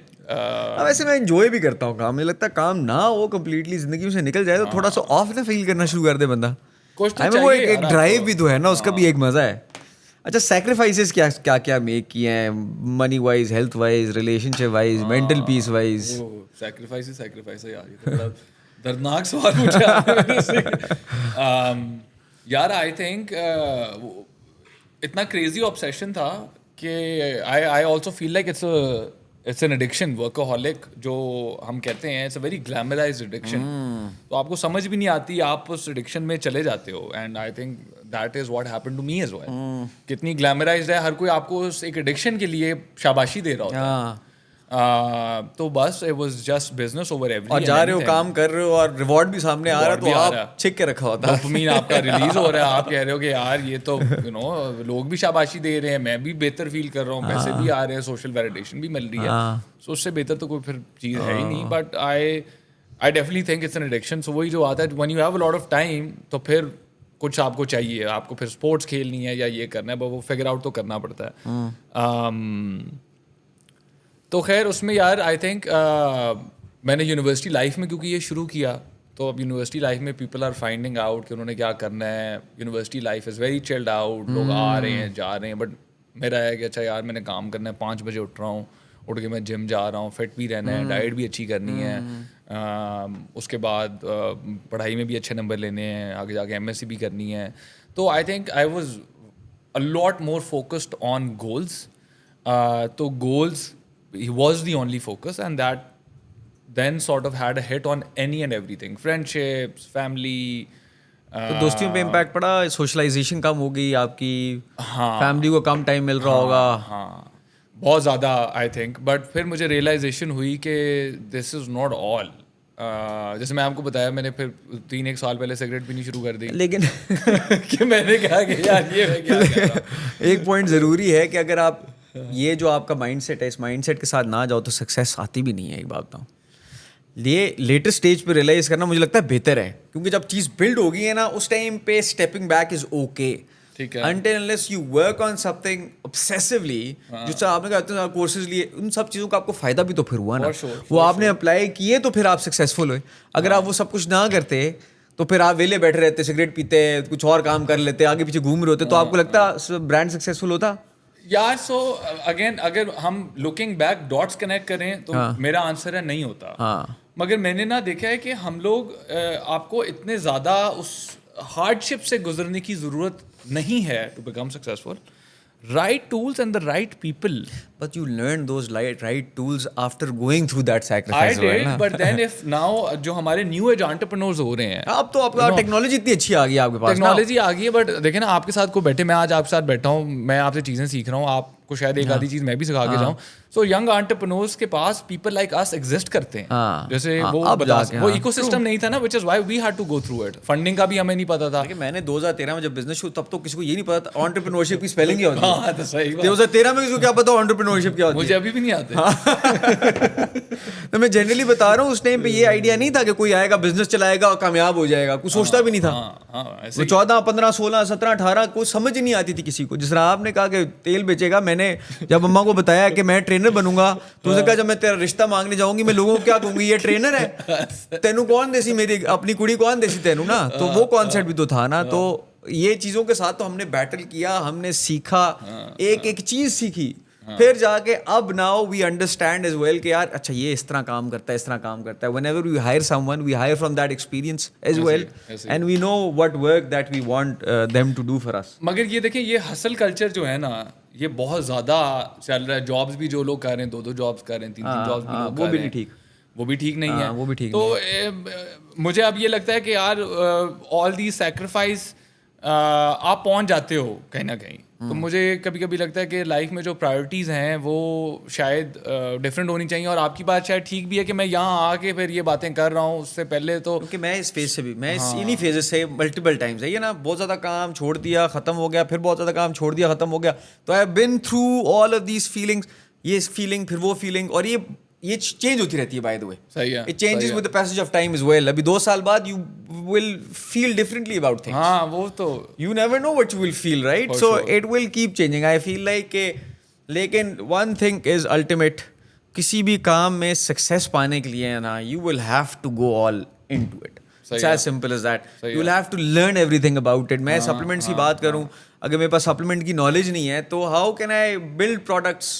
ویسے میں انجوائے بھی کرتا ہوں کام, مجھے لگتا ہے کام نہ ہو کمپلیٹلی زندگی سے نکل جائے تو تھوڑا سا آف نہ فیل کرنا شروع کر دے بندہ. وہ ایک ڈرائیو بھی تو ہے نا, اس کا بھی ایک مزہ ہے. اچھا سیکریفائسز کیا کیا میک کیے ہیں, money wise, health wise, relationship wise, mental peace wise? Sacrifice یار, دردناک سوال پوچھا یار. آئی تھنک اتنا کریزی آبسیشن تھا کہ I also feel like it's an addiction, workaholic جو ہم کہتے ہیں, it's a very glamorised addiction. تو آپ کو سمجھ بھی نہیں آتی, آپ اس ایڈکشن میں چلے جاتے ہو. And I think that is what happen to me as well. کتنی گلیمرائزڈ ہے, ہر کوئی آپ کو اس ایک ایڈکشن کے لیے شاباشی دے رہا ہوتا ہے. تو بس it was just business over every, اور جا رہے ہو کام کر رہے ہو اور ریوارڈ بھی سامنے آ رہا ہے تو آپ چھک کے رکھا ہوتا ہے, ڈوپامین آپ کا ریلیز ہو رہا ہے. آپ کہہ رہے ہو کہ یار یہ تو یو نو لوگ بھی شاباشی دے رہے ہیں, میں بھی بہتر فیل کر رہا ہوں, پیسے بھی آ رہے ہیں, سوشل ویلیڈیشن بھی مل رہی ہے. سو اس سے بہتر تو کوئی پھر چیز ہے ہی نہیں. But I definitely think it's an addiction. So وہی جو آتا ہے, when you have a lot of time, تو پھر کچھ آپ کو چاہیے, آپ کو پھر اسپورٹس کھیلنی ہے یا یہ کرنا ہے, وہ فگر آؤٹ تو کرنا پڑتا ہے. تو خیر اس میں یار آئی تھنک میں نے یونیورسٹی لائف میں کیونکہ یہ شروع کیا, تو اب یونیورسٹی لائف میں پیپل آر فائنڈنگ آؤٹ کہ انہوں نے کیا کرنا ہے. University life is very chilled out, لوگ آ رہے ہیں جا رہے ہیں. بٹ میرا ہے کہ اچھا یار میں نے کام کرنا ہے, 5 بجے اٹھ رہا ہوں, اٹھ کے میں جم جا رہا ہوں, فٹ بھی رہنا ہے, ڈائٹ بھی اچھی کرنی ہے, اس کے بعد پڑھائی میں بھی اچھے نمبر لینے ہیں, آگے جا کے MSc بھی کرنی ہے. تو I think I was a lot more focused on goals. تو goals he was the only focus, and that then sort of had a hit on any and everything, friendships, family. تو دوستیوں پہ impact پڑا, socialisation کم ہو گئی آپ کی, family کو کم time مل رہا ہوگا. ہاں بہت زیادہ آئی تھنک. بٹ پھر مجھے ریئلائزیشن ہوئی کہ دس از ناٹ آل. جیسے میں آپ کو بتایا, میں نے پھر 3-1 سال پہلے سگریٹ پینی شروع کر دی, لیکن کہ میں نے کہا کہ یار یہ میں کیا کر رہا ہوں. ایک پوائنٹ ضروری ہے کہ اگر آپ یہ جو آپ کا مائنڈ سیٹ ہے, اس مائنڈ سیٹ کے ساتھ نہ جاؤ تو سکسیس آتی بھی نہیں ہے. ایک بات بتاؤں, یہ لیٹر اسٹیج پہ ریئلائز کرنا مجھے لگتا ہے بہتر ہے, کیونکہ جب چیز بلڈ ہو گئی ہے نا, اس ٹائم پہ اسٹیپنگ بیک از اوکے. ٹھیک ہے, until unless you work on something obsessively, جس طرح آپ نے کہا کورسز لیے, ان سب چیزوں کا آپ کو فائدہ بھی تو پھر ہوا نا, وہ آپ نے اپلائی کیے تو پھر آپ سکسیزفل ہوئے. اگر آپ وہ سب کچھ نہ کرتے تو پھر آپ ویلے بیٹھے رہتے, سگریٹ پیتے, کچھ اور کام کر لیتے, آگے پیچھے گھوم رہے ہوتے, تو آپ کو لگتا برانڈ سکسیزفل ہوتا یار. سو اگین اگر ہم لوکنگ بیک ڈاٹس کنیکٹ کریں تو میرا آنسر ہے نہیں ہوتا. مگر میں نے نا دیکھا ہے کہ ہم لوگ, آپ کو اتنے زیادہ اس ہارڈ شپ سے گزرنے کی ضرورت نہیں ہے to become successful. right tools and the right people. But you learn those right tools after going through that sacrifice. I did, but then if now جو ہمارے نیو ایج انٹرپرینورز ہو رہے ہیں, اب تو آپ کا ٹیکنالوجی اتنی اچھی آ گئی آپ کے پاس, ٹیکنالوجی آ گئی ہے. بٹ دیکھیں نا, آپ کے ساتھ کوئی بیٹھے, میں آج آپ کے ساتھ بیٹھا ہوں, میں آپ سے چیزیں سیکھ رہا ہوں, آپ کو شاید ایک آدھی چیز میں بھی سکھا کے جاؤں. سو ینگ انٹرپرینورز کے پاس پیپل لائک اس ایگزسٹ کرتے ہیں. جیسے وہ ایکو سسٹم نہیں تھا نا, which is why we had to go through it. Funding کا بھی ہمیں نہیں پتا تھا. میں نے 2013 میں جب بزنس شروع, تب تو کسی کو یہ نہیں پتا تھا انٹرپرینورشپ کی اسپیلنگ کیا ہوتی ہے. ہاں تو صحیح بات. 2013 میں کسی کو کیا پتا انٹرپرینورشپ کیا ہوتی ہے, مجھے ابھی بھی نہیں آتے. تو میں جنرلی بتا رہا ہوں, اس ٹائم پہ یہ آئیڈیا نہیں تھا کہ کوئی آئے گا, بزنس چلائے گا اور کامیاب ہو جائے گا, کوئی سوچتا بھی نہیں تھا. 14, 15, 16, 17, 18 کوئی سمجھ نہیں آتی تھی کسی کو. جس طرح آپ نے کہا کہ تیل بیچے گا, میں نے جب اماں کو بتایا کہ میں ٹرینر بنوں گا, تو اس نے کہا جب میں تیرا رشتہ مانگنے جاؤں گی, میں لوگوں کو کیا کہوں گی, یہ ٹرینر ہے, تینوں کون دیسی, میری اپنی کڑی کون دیسی تینوں نا. تو وہ کانسیپٹ بھی تو تھا نا. تو یہ چیزوں کے ساتھ تو ہم نے بیٹل کیا, ہم نے سیکھا, ایک چیز سیکھی. پھر جا کے اب now we understand as well کہ یار اچھا یہ اس طرح کام کرتا ہے, اس طرح کام کرتا ہے. whenever we hire someone we hire from that experience as well and we know what work that we want them to do for us. مگر یہ دیکھیں یہ ہسل کلچر جو ہے نا یہ بہت زیادہ چل رہا ہے. جابس بھی جو لوگ کر رہے ہیں 2 جابس کر رہے ہیں 3 جابس بھی لوگ کر رہے ہیں, وہ بھی ٹھیک نہیں ہے, وہ بھی ٹھیک. تو مجھے اب یہ لگتا ہے کہ یار آل دی سیکریفائس آپ پہنچ جاتے ہو کہیں نہ کہیں. تو مجھے کبھی کبھی لگتا ہے کہ لائف میں جو پرائرٹیز ہیں وہ شاید ڈفرینٹ ہونی چاہیے. اور آپ کی بات شاید ٹھیک بھی ہے کہ میں یہاں آ کے پھر یہ باتیں کر رہا ہوں, اس سے پہلے تو کیونکہ میں اس فیز سے بھی میں انہی فیزز سے ملٹیپل ٹائمز ہے یہ نا, بہت زیادہ کام چھوڑ دیا ختم ہو گیا, پھر بہت زیادہ کام چھوڑ دیا ختم ہو گیا. تو I have been through all of these feelings, یہ فیلنگ پھر وہ فیلنگ, اور یہ چینج ہوتی رہتی ہے بائی دا وے. صحیح ہے, it changes with the passage of time as well. ابھی 2 سال بعد you will feel differently about things. ہاں وہ تو you never know what you will feel, right. So it will keep changing. I feel like کہ لیکن one thing is ultimate, کسی بھی کام میں سکسیس پانے کے لیے نا you will have to go all into it. It's as simple as that. You will have to learn everything about it. میں سپلیمنٹس کی بات کروں, اگر میرے پاس سپلیمنٹ کی نالج نہیں ہے تو how can I build products.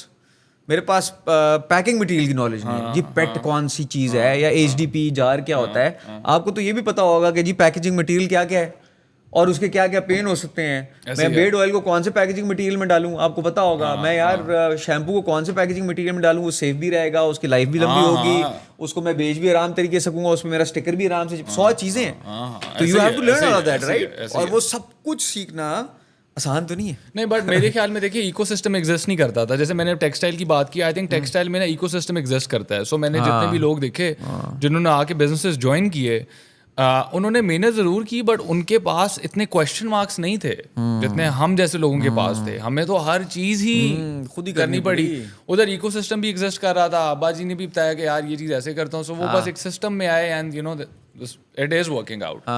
میرے پاس پیکنگ مٹیریل کی نالج نہیں ہے, جی پیٹ کون سی چیز ہے یا ایچ ڈی پی جار کیا ہوتا ہے. آپ کو تو یہ بھی پتا ہوگا کہ جی پیکیجنگ مٹیریل کیا کیا ہے اور اس کے کیا کیا پین ہو سکتے ہیں. میں بیڈ آئل کو کون سے پیکیجنگ مٹیریل میں ڈالوں آپ کو پتا ہوگا. میں یار شیمپو کو کون سے پیکیجنگ مٹیریل میں ڈالوں, وہ سیف بھی رہے گا, اس کی لائف بھی لمبی ہوگی, اس کو میں بیچ بھی آرام طریقے سے سکوں گا, اس میں میرا اسٹکر بھی آرام سے. 100 چیزیں ہیں, تو you have to learn all of that, right. اور وہ سب کچھ سیکھنا آسان تو نہیں ہے. نہیں, بٹ میرے خیال میں دیکھیے ایکو سسٹم ایگزسٹ نہیں کرتا تھا. جیسے میں نے ٹیکسٹائل کی بات کی, آئی تھنک ٹیکسٹائل میں نا ایکو سسٹم ایگزسٹ کرتا ہے. سو میں نے جتنے بھی لوگ دیکھے جنہوں نے آ کے بزنسز جوائن کیے, انہوں نے محنت ضرور کی بٹ ان کے پاس اتنے کویشچن مارکس نہیں تھے جتنے ہم جیسے لوگوں کے پاس تھے. ہمیں تو ہر چیز ہی خود ہی کرنی پڑی. ادھر ایکو سسٹم بھی ایگزسٹ کر رہا تھا, ابا جی نے بھی بتایا کہ یار یہ چیز ایسے کرتا ہوں. سو وہ بس ایک سسٹم میں آئے and you know it is working out.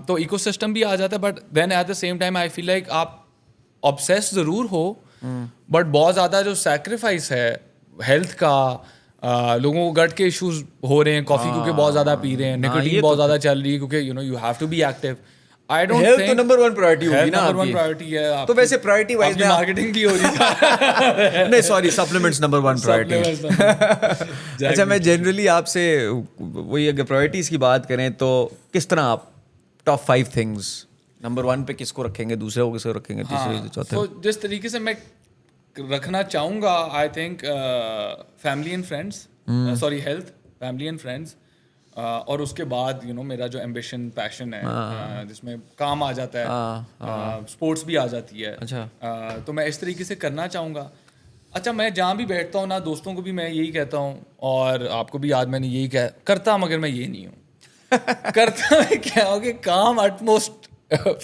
تو ایکو سسٹم بھی آ جاتا ہے, but then at the same time I feel like آپ obsessed ضرور ہو بٹ بہت زیادہ جو سیکریفائس ہے ہیلتھ کا, لوگوں کو گٹ کے ایشوز ہو رہے ہیں کافی کیونکہ بہت زیادہ پی رہے ہیں, نکوٹین بہت زیادہ چل رہی ہے کیونکہ you know you have to be active. I don't think تو نمبر 1 پرائرٹی ہوگی نا, نمبر 1 پرائرٹی ہے. تو ویسے پرائرٹی وائز میں مارکیٹنگ کی ہو رہی نہیں سوری سپلیمنٹس نمبر 1 پرائرٹی. اچھا میں جنرلی آپ سے وہی اگر پرائرٹیز کی بات کریں تو کس طرح آپ ٹاپ 5 تھنگس نمبر 1 پہ کس کو رکھیں گے, دوسرے کو کس کو رکھیں گے, تیسرے چوتھے. تو جس طریقے سے میں رکھنا چاہوں گا I think family and friends, sorry health, family and friends, اور اس کے بعد یو نو میرا جو ایمبیشن پیشن ہے جس میں کام آ جاتا ہے, اسپورٹس بھی آ جاتی ہے. تو میں اس طریقے سے کرنا چاہوں گا. اچھا میں جہاں بھی بیٹھتا ہوں نا دوستوں کو بھی میں یہی کہتا ہوں اور آپ کو بھی آج میں نے یہی کرتا, مگر میں یہ نہیں ہوں کرتا. میں کیا ہوں کہ کام اٹ موسٹ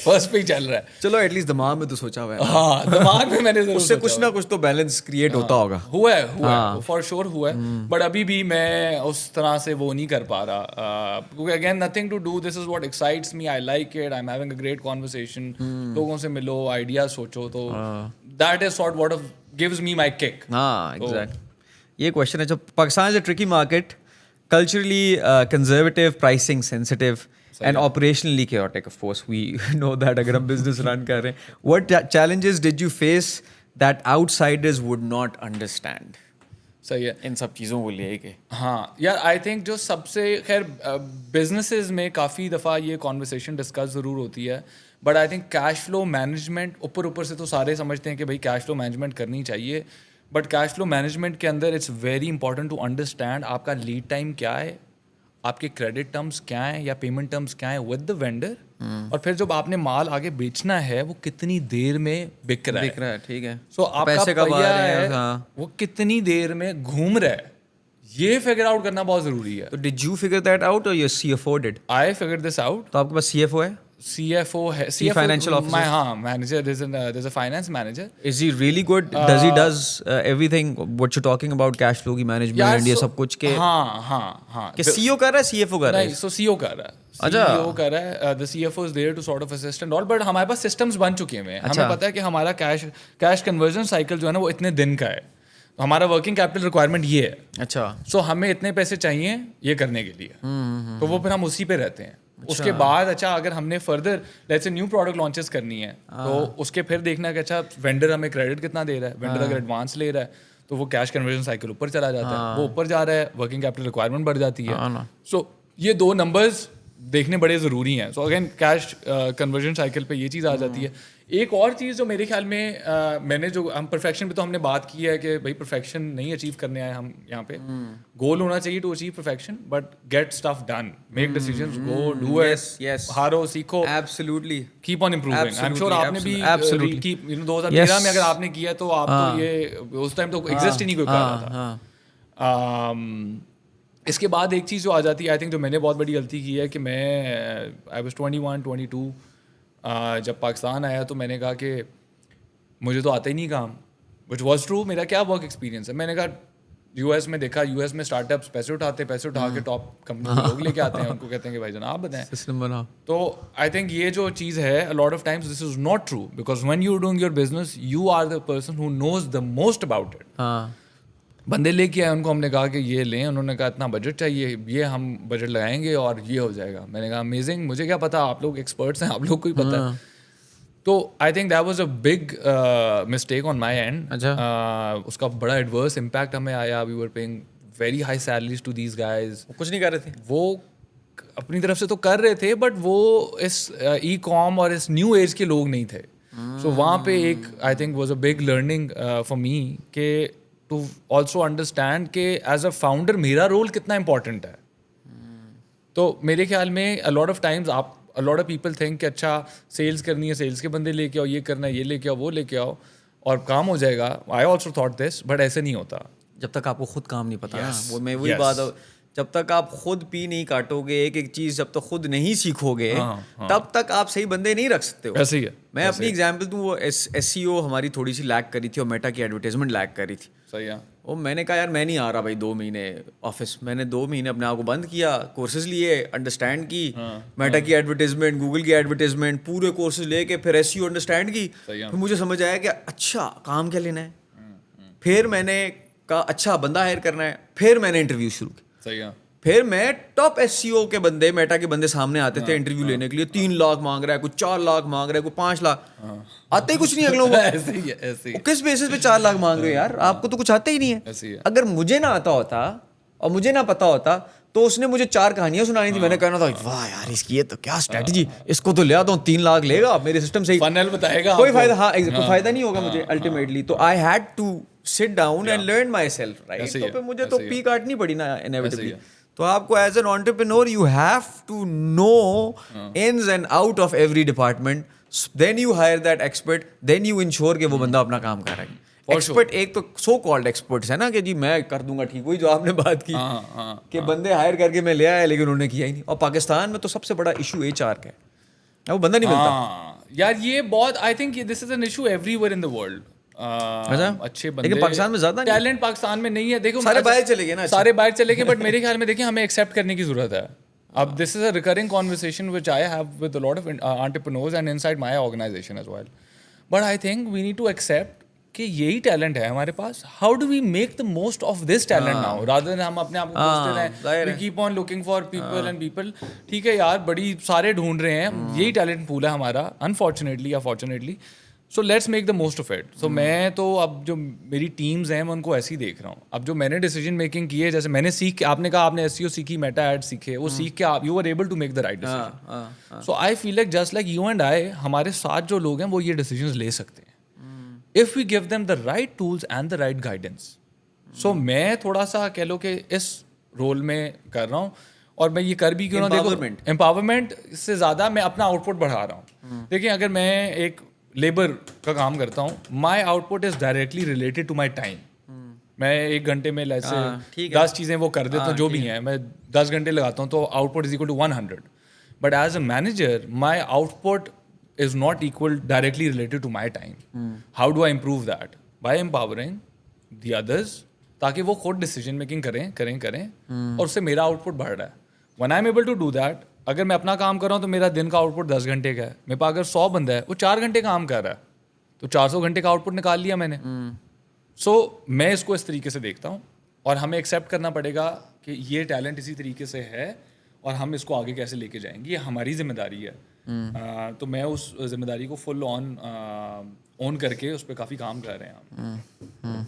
فرسٹ پہ ہی چل رہا ہے. چلو ایٹ لیسٹ دماغ میں تو سوچا ہوا ہے. ہاں دماغ میں نے اس سے کچھ نہ کچھ تو بیلنس کریٹ ہوتا ہوگا. ہوا ہے فار شیور ہوا ہے, بٹ ابھی بھی میں اس طرح سے وہ نہیں کر پا رہا کیونکہ again nothing to do, this is what excites me, I like it, I am having a great conversation, لوگوں سے ملو, آئیڈیاز سوچو, تو that is sort what gives me my kick. ہاں ایگزیکٹ یہ کویشچن ہے. جو Pakistan is a tricky market, culturally conservative, pricing sensitive and operationally chaotic, of course we know that اگر ہم business run کر رہے ہیں. What challenges did you face that outsiders would not understand? صحیح ہے ان سب چیزوں کو لے کے. ہاں یار آئی تھنک جو سب سے خیر بزنسز میں کافی دفعہ یہ کانورسیشن ڈسکس ضرور ہوتی ہے, but I think cash flow management اوپر سے تو سارے سمجھتے ہیں کہ بھائی کیش فلو مینجمنٹ کرنی چاہیے, بٹ کیش فلو مینجمنٹ کے اندر it's very important to understand آپ کا لیڈ ٹائم کیا ہے, آپ کے کریڈٹ ٹرمس کیا ہیں یا پیمنٹ ٹرمس کیا ہیں ود دا وینڈر, اور پھر جب آپ نے مال آگے بیچنا ہے وہ کتنی دیر میں بک رہا ہے. ٹھیک ہے, سو آپ کا پہیا ہے وہ کتنی دیر میں گھوم رہا ہے, یہ فگر آؤٹ کرنا بہت ضروری ہے. تو did you figure that out or your CFO did? I figure this out. تو آپ کے پاس CFO ہے؟ CFO ہے, financial officer. ہاں manager, there's a finance manager. Is he really good? Does he does everything what you're talking about, cash flow کی management یہ سب کچھ کے؟ ہاں کہ CEO کر رہا ہے CFO کر رہا ہے؟ نہیں, so CEO کر رہا ہے, CEO کر رہا ہے, the CFO is there to sort of assist and all, but ہمارے پاس systems بن چکے ہیں. ہمیں پتا ہے کہ ہمارا cash conversion cycle جو ہے نا وہ اتنے دن کا ہے, ہمارا ورکنگ کیپٹل ریکوائرمنٹ یہ ہے. اچھا, سو ہمیں اتنے پیسے چاہیے یہ کرنے کے لیے, تو وہ پھر ہم اسی پہ رہتے ہیں. اس کے بعد اچھا اگر ہم نے further let's say new product launches کرنی ہے تو اس کے پھر دیکھنا کہ اچھا وینڈر ہمیں کریڈٹ کتنا دے رہا ہے, وینڈر اگر ایڈوانس لے رہا ہے تو وہ کیش کنورژن سائیکل اوپر چلا جاتا ہے, وہ اوپر جا رہا ہے, ورکنگ کیپٹل ریکوائرمنٹ بڑھ جاتی ہے. سو یہ 2 نمبرز دیکھنے بڑے ضروری ہیں. So again cash conversion cycle پہ یہ چیز آ جاتی ہے. ایک اور چیز جو میرے خیال میں نے جو ہم پرفیکشن پہ تو ہم نے بات کی ہے کہ بھائی پرفیکشن نہیں اچیو کرنے آئے ہم یہاں پہ, گول ہونا چاہیے to achieve perfection, but get stuff done, make decisions, go do it, ہارو سیکھو, absolutely keep on improving. I am sure آپ نے بھی 2013 میں اگر آپ نے کیا تو آپ تو یہ اس ٹائم تو ایگزسٹ ہی نہیں کوئی کر رہا تھا. اس کے بعد ایک چیز جو آ جاتی ہے, آئی تھنک جو میں نے بہت بڑی غلطی کی ہے کہ میں آئی واز 21-22 جب پاکستان آیا تو میں نے کہا کہ مجھے تو آتا ہی نہیں کام, وچ واز ٹرو. میرا کیا ورک ایکسپیرینس ہے, میں نے کہا یو ایس میں دیکھا, یو ایس میں اسٹارٹ اپس پیسے اٹھا کے ٹاپ کمپنی کے لوگ لے کے آتے ہیں, ان کو کہتے ہیں کہ بھائی جان آپ بتائیں سسٹم بناؤ. تو آئی تھنک یہ جو چیز ہے a lot of times this is not true, because when you doing your business you are the person who knows the most about it. بندے لے کے آئے, ان کو ہم نے کہا کہ یہ لیں, انہوں نے کہا اتنا بجٹ چاہیے, یہ ہم بجٹ لگائیں گے اور یہ ہو جائے گا. میں نے کہا امیزنگ, مجھے کیا پتا, آپ لوگ ایکسپرٹس ہیں, آپ لوگ کو ہی پتہ ہے. تو I think that was a big mistake on my end. اس کا بڑا ایڈورس امپیکٹ ہمیں آیا. We were paying very high salaries to these guys. کچھ نہیں کر رہے تھے وہ, اپنی طرف سے تو کر رہے تھے بٹ وہ اس ای کام اور اس نیو ایج کے لوگ نہیں تھے. سو وہاں پہ ایک I think was a big learning for me کہ ٹو آلسو انڈرسٹینڈ کہ ایز اے فاؤنڈر میرا رول کتنا امپورٹنٹ ہے. تو میرے خیال میں allot of Times a lot of people think کہ اچھا سیلس کرنی ہے, سیلس کے بندے لے کے آؤ, یہ کرنا ہے, یہ لے کے آؤ, وہ لے کے آؤ اور کام ہو جائے گا. I also thought this, but ایسے نہیں ہوتا جب تک آپ کو خود کام نہیں پتا. وہ میں وہی بات, جب تک آپ خود پی نہیں کاٹو گے, ایک ایک چیز جب تک خود نہیں سیکھو گے تب تک آپ صحیح بندے نہیں رکھ سکتے ہو. ایسے ہی ہے. میں اپنی ایگزامپل دوں, وہ ایس سی او ہماری تھوڑی سی لیک کری تھی اور میٹا کی ایڈورٹیزمنٹ لیک کری تھی. صحیح ہے. وہ میں نے کہا یار میں نہیں آ رہا بھائی 2 مہینے آفس. میں نے 2 مہینے اپنے آپ کو بند کیا, کورسز لیے, انڈرسٹینڈ کی میٹا کی ایڈورٹیزمنٹ, گوگل کی ایڈورٹیزمنٹ, پورے کورسز لے کے پھر ایس سی او انڈرسٹینڈ کی. پھر مجھے سمجھ آیا کہ اچھا کام کیا لینا ہے. پھر میں نے کہا اچھا بندہ ہائر کرنا ہے. پھر میں نے انٹرویو شروع کی. صحیح ہے. پھر میں ٹاپ ایس سی او کے بندے, میٹا کے بندے سامنے آتے تھے انٹرویو لینے کے لیے. 3 لاکھ مانگ رہا ہے, کوئی 4 لاکھ مانگ رہا ہے, کوئی 5 لاکھ. آتے ہی کچھ نہیں اگلوں کو. کس بیسس پہ 4 لاکھ مانگ رہے ہو یار, آپ کو تو کچھ آتا ہی نہیں ہے. اگر مجھے نہ آتا ہوتا اور مجھے نہ پتا ہوتا تو اس نے مجھے 4 کہانیاں سنانی تھی. میں نے کہنا تھا واہ یار اس کی یہ تو کیا اسٹریٹجی, اس کو تو لے آتا ہوں 3 لاکھ لے گا, میرے سسٹم سے فنل بتائے گا, کوئی فائدہ, ہاں کوئی فائدہ نہیں ہوگا مجھے الٹیمیٹلی. تو I had to sit down and learn myself, right. تو پھر مجھے تو پی کاٹنی پڑی نا انیویٹبلی. تو آپ کو as an entrepreneur you have to know ins and out of every department, then you hire that expert, then you ensure کہ وہ بندہ اپنا کام کر رہا ہے. ایکسپرٹ ایک تو سو کالڈ ایکسپرٹس ہے نا کہ جی میں کر دوں گا ٹھیک, وہی جو آپ نے بات کی کہ بندے ہائر کر کے میں لے آیا لیکن انہوں نے کیا ہی نہیں. اور پاکستان میں تو سب سے بڑا ایشو ایچ آر کا ہے, وہ بندہ نہیں ملتا یار. یہ بہت آئی think this is an issue every where in the world. اچھے بندے, لیکن پاکستان میں زیادہ ٹیلنٹ پاکستان میں نہیں ہے. دیکھو سارے باہر چلے گئے نا, سارے باہر چلے گئے, بٹ میرے خیال میں دیکھیں ہمیں ایکسیپٹ کرنے کی ضرورت ہے. اب this is a recurring conversation which I have with a lot of entrepreneurs and inside my organisation as well. But I think we need to accept کہ یہی ٹیلنٹ ہے ہمارے پاس. How do we make the most of this talent now rather than ہم اپنے آپ کو پوچھتے رہیں we keep on looking for people and people. ٹھیک ہے یار, بڑی سارے ڈھونڈ رہے ہیں, یہی ٹیلنٹ پول ہے ہمارا انفارچونیٹلی یا fortunately. So let's make the most of it. So میں تو اب جو میری ٹیمز ہیں میں ان کو ایسے ہی دیکھ رہا ہوں. اب جو میں نے ڈیسیجن میکنگ کی ہے, جیسے میں نے سیکھ کے, آپ نے کہا آپ نے ایس سی او سیکھی, میٹا ایڈ سیکھے, وہ سیکھ کے آپ you are able to make the right decision. So I feel like just like you and I, ہمارے ساتھ جو لوگ ہیں وہ یہ ڈیسیجنز لے سکتے ہیں if we give them the right tools and the right guidance. So میں تھوڑا سا کہہ لو کہ اس رول میں کر رہا ہوں, اور میں یہ کر بھی کیوں نہ, دیکھو امپاورمنٹ سے زیادہ میں اپنا آؤٹ پٹ بڑھا رہا ہوں. دیکھیں اگر میں ایک لیبر کا کام کرتا ہوں, my output is directly related to my time. میں 1 گھنٹے میں ایسے 10 چیزیں وہ کر دیتا ہوں جو بھی ہیں, میں 10 گھنٹے لگاتا ہوں تو output is equal to 100. But as a manager my output is not equal directly related to my time. How do I improve that? By empowering the others, تاکہ وہ خود ڈیسیجن میکنگ کریں اور اس سے میرا out put بڑھ رہا ہے. When I'm able to do that, اگر میں اپنا کام کر رہا ہوں تو میرا دن کا آؤٹ پٹ 10 گھنٹے کا ہے. میرے پاس اگر 100 بندہ ہے وہ 4 گھنٹے کام کر رہا ہے تو 400 گھنٹے کا آؤٹ پٹ نکال لیا میں نے. سو میں اس کو اس طریقے سے دیکھتا ہوں, اور ہمیں ایکسیپٹ کرنا پڑے گا کہ یہ ٹیلنٹ اسی طریقے سے ہے, اور ہم اس کو آگے کیسے لے کے جائیں گے, یہ ہماری ذمہ داری ہے. تو میں اس ذمہ داری کو فل اون کر کے اس پہ کافی کام کر رہے ہیں.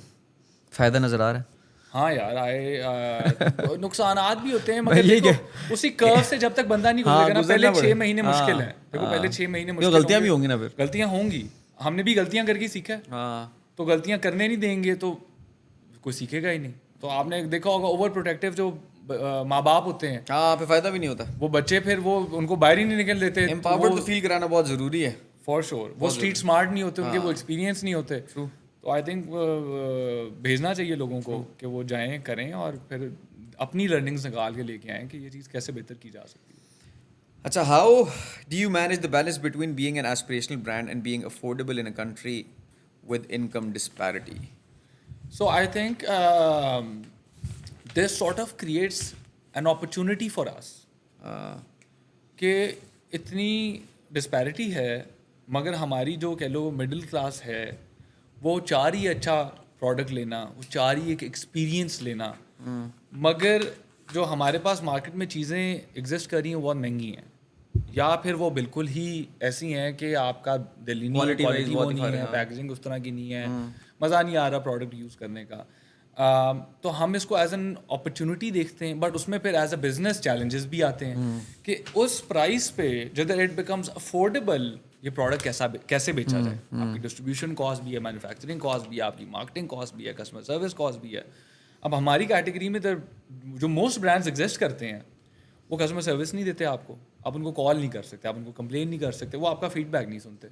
فائدہ نظر آ رہا ہے؟ ہاں یار, نقصانات بھی ہوتے ہیں مگر دیکھو اسی کرو سے جب تک بندہ نہیں گزرے گا نا, پہلے 6 مہینے مشکل ہیں. دیکھو پہلے 6 مہینے مشکل, غلطیاں بھی ہوں گی نا, پھر غلطیاں ہوں گی, ہم نے بھی غلطیاں کر کے سیکھا ہے. تو غلطیاں کرنے نہیں دیں گے تو کوئی سیکھے گا ہی نہیں. تو آپ نے دیکھا ہوگا اوور پروٹیکٹیو جو ماں باپ ہوتے ہیں, پہ فائدہ بھی نہیں ہوتا. وہ بچے پھر وہ ان کو باہر ہی نہیں نکل دیتے. امپاورڈ تو فیل کرانا بہت ضروری ہے فار شور. وہ اسٹریٹ اسمارٹ نہیں ہوتے, ان کے وہ ایکسپیرینس نہیں ہوتے. تو آئی تھنک بھیجنا چاہیے لوگوں کو کہ وہ جائیں کریں اور پھر اپنی لرننگس نکال کے لے کے آئیں کہ یہ چیز کیسے بہتر کی جا سکتی ہے. اچھا, how do you manage the balance between being an aspirational brand and being affordable in a country with income disparity? So I think this sort of creates an opportunity for us کہ اتنی disparity ہے مگر ہماری جو کہہ لو middle class ہے وہ چاہ رہی ہے اچھا پروڈکٹ لینا, وہ چاہ رہی ہے ایک ایکسپیرینس لینا, مگر جو ہمارے پاس مارکیٹ میں چیزیں ایگزسٹ کر رہی ہیں وہ بہت مہنگی ہیں, یا پھر وہ بالکل ہی ایسی ہیں کہ آپ کا دل ہی نہیں, کوالٹی وہ نہیں ہے, پیکیجنگ اس طرح کی نہیں ہے, مزہ نہیں آ رہا پروڈکٹ یوز کرنے کا. تو ہم اس کو ایز این اپرچونٹی دیکھتے ہیں, بٹ اس میں پھر ایز اے بزنس چیلنجز بھی آتے ہیں کہ اس پرائز پہ جب اٹ بیکمز افورڈیبل یہ پروڈکٹ کیسے بیچا جائے. آپ کی ڈسٹریبیوشن کاسٹ بھی ہے, مینوفیکچرنگ کاسٹ بھی ہے, آپ کی مارکیٹنگ کاسٹ بھی ہے, کسٹمر سروس کاسٹ بھی ہے. اب ہماری کیٹیگری میں جو موسٹ برانڈس ایگزسٹ کرتے ہیں وہ کسٹمر سروس نہیں دیتے آپ کو, آپ ان کو کال نہیں کر سکتے, آپ ان کو کمپلین نہیں کر سکتے, وہ آپ کا فیڈ بیک نہیں سنتے.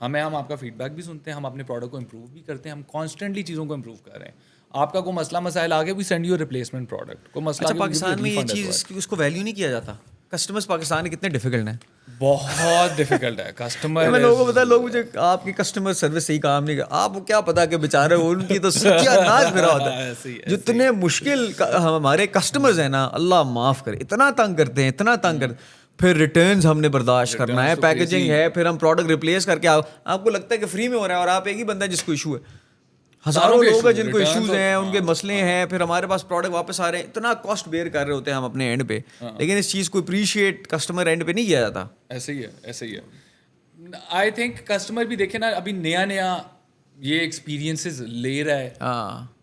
ہم آپ کا فیڈ بیک بھی سنتے ہیں, ہم اپنے پروڈکٹ کو امپروو بھی کرتے ہیں, ہم کانسٹنٹلی چیزوں کو امپروو کر رہے ہیں. آپ کا کوئی مسئلہ مسائل آگے بھی سینڈ یو ریپلیسمنٹ پروڈکٹ. کوئی مسئلہ پاکستان میں یہ چیز اس کو ویلیو نہیں کیا جاتا. کسٹمرز پاکستان کے کتنے ڈیفیکلٹ ہیں, بہت ڈیفیکلٹ ہے کسٹمر. میں لوگوں کو بتا, لوگ مجھے آپ کی کسٹمر سروس صحیح کام نہیں کر, آپ کو کیا پتا کہ بیچارے ان کی تو ستیہ ناش میرا ہوتا ہے. جتنے مشکل ہمارے کسٹمرز ہیں نا, اللہ معاف کرے, اتنا تنگ کرتے ہیں, اتنا تنگ کرتے ہیں. پھر ریٹرنز ہم نے برداشت کرنا ہے, پیکیجنگ ہے, پھر ہم پروڈکٹ ریپلیس کر کے آپ کو لگتا ہے کہ فری میں ہو رہا ہے, اور آپ ایک ہی بندہ جس کو ایشو ہے. ہزاروں لوگ ہیں جن کو ایشوز ہیں, ان کے مسئلے ہیں, پھر ہمارے پاس پروڈکٹ واپس آ رہے ہیں, اتنا کاسٹ بیئر کر رہے ہوتے ہیں ہم اپنے اینڈ پہ, لیکن اس چیز کو اپریشیٹ کسٹمر اینڈ پہ نہیں کیا جاتا. ایسے ہی ہے. آئی تھنک کسٹمر بھی دیکھے نا, ابھی نیا یہ ایکسپیرینسز لے رہا ہے,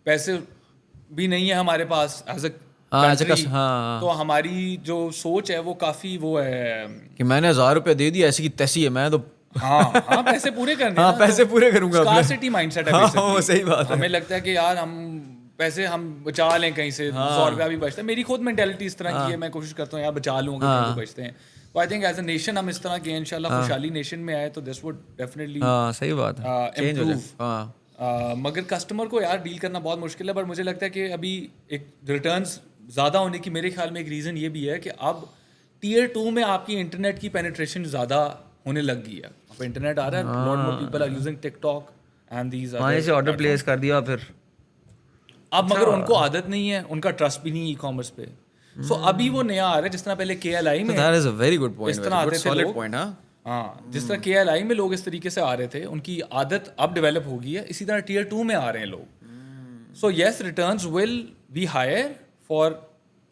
پیسے بھی نہیں ہے ہمارے پاس ایز اے کنٹری, تو ہماری جو سوچ ہے وہ کافی وہ ہے کہ میں نے 1000 روپے دے دیا ایسی کی تیسی ہے, میں تو ہاں پیسے پورے کرنے, پیسے پورے کروں گا. اسکارسٹی مائنڈ سیٹ ہے. صحیح بات ہے. ہمیں لگتا ہے کہ یار ہم پیسے ہم بچا لیں کہیں سے, 100 روپیہ بھی بچتا ہے. میری خود مینٹیلٹی اس طرح کی ہے, میں کوشش کرتا ہوں یار بچا لوں گا, بچتے ہیں. تو I think as a nation ہم اس طرح کے انشاءاللہ خوشحالی نیشن میں آئے تو دس وڈ ڈیفینیٹلی صحیح بات ہے امپروو. مگر کسٹمر کو یار ڈیل کرنا بہت مشکل ہے. پر مجھے لگتا ہے کہ ابھی ایک ریٹرنس زیادہ ہونے کی میرے خیال میں ایک ریزن یہ بھی ہے کہ اب ٹیئر 2 میں آپ کی انٹرنیٹ کی پینیٹریشن زیادہ ہونے لگ گئی ہے. اب انٹرنیٹ آ رہا ہے, lot more people are using TikTok and these وہاں سے آرڈر پلیس کر دیا پھر. اب مگر ان کو عادت نہیں ہے, ان کا ٹرسٹ بھی نہیں ای کامرس پہ. سو ابھی وہ نیا آ رہا ہے, جس طرح پہلے KLI میں اس طرح آتے تھے لوگ, ہاں جس طرح KLI میں لوگ اس طریقے سے آ رہے تھے, ان کی عادت اب ڈیولپ ہو گئی ہے. اسی طرح ٹیئر 2 میں آ رہے ہیں لوگ. So yes returns will be higher for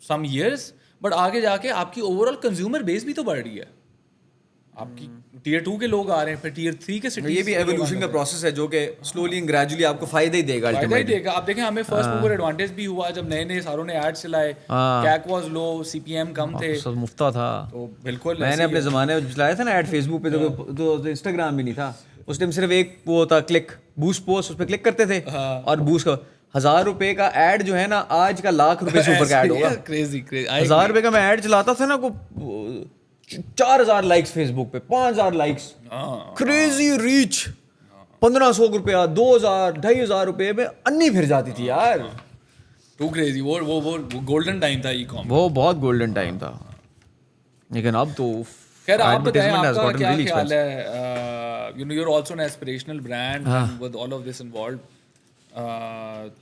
some years, but آگے جا کے آپ کی اوور آل کنزیومر بیس بھی تو بڑھ رہی ہے. آپ کی ٹیئر 2 کے لوگ آ رہے ہیں, پھر ٹیئر 3 کے سٹیز. یہ بھی ایوولوشن کا پروسیس ہے جو کہ سلولی اینڈ گریجولی آپ کو فائدہ ہی دے گا. آپ دیکھیں ہمیں فرسٹ موور ایڈوانٹیج بھی ہوا جب نئے ساروں نے ایڈ چلائے, کیک واز لو, CPM کم تھے, مفتا تھا. تو بالکل میں نے اپنے زمانے میں چلایا تھا نا ایڈ فیس بک پہ, تو انسٹاگرام بھی نہیں تھا اس ٹائم, صرف ایک وہ تھا کلک بوسٹ پوسٹ, اس پہ کلک کرتے تھے اور بوسٹ کا 1000 روپے کا ایڈ جو ہے نا آج کا lakh روپے سے اوپر کا ایڈ ہوگا. 1000 روپے کا میں ایڈ چلاتا تھا نا, کو 4000 لائکس فیس بک پہ, 5000 لائکس, کریزی ریچ, 1500 روپیہ, 2000 2500 روپے میں انی پھر جاتی تھی یار. Too crazy. وہ گولڈن ٹائم تھا ای کام, وہ بہت گولڈن ٹائم تھا. لیکن اب تو خیر آپ بتائیں آپ کا کیا خیال ہے. You know you are also an aspirational brand with all of this involved,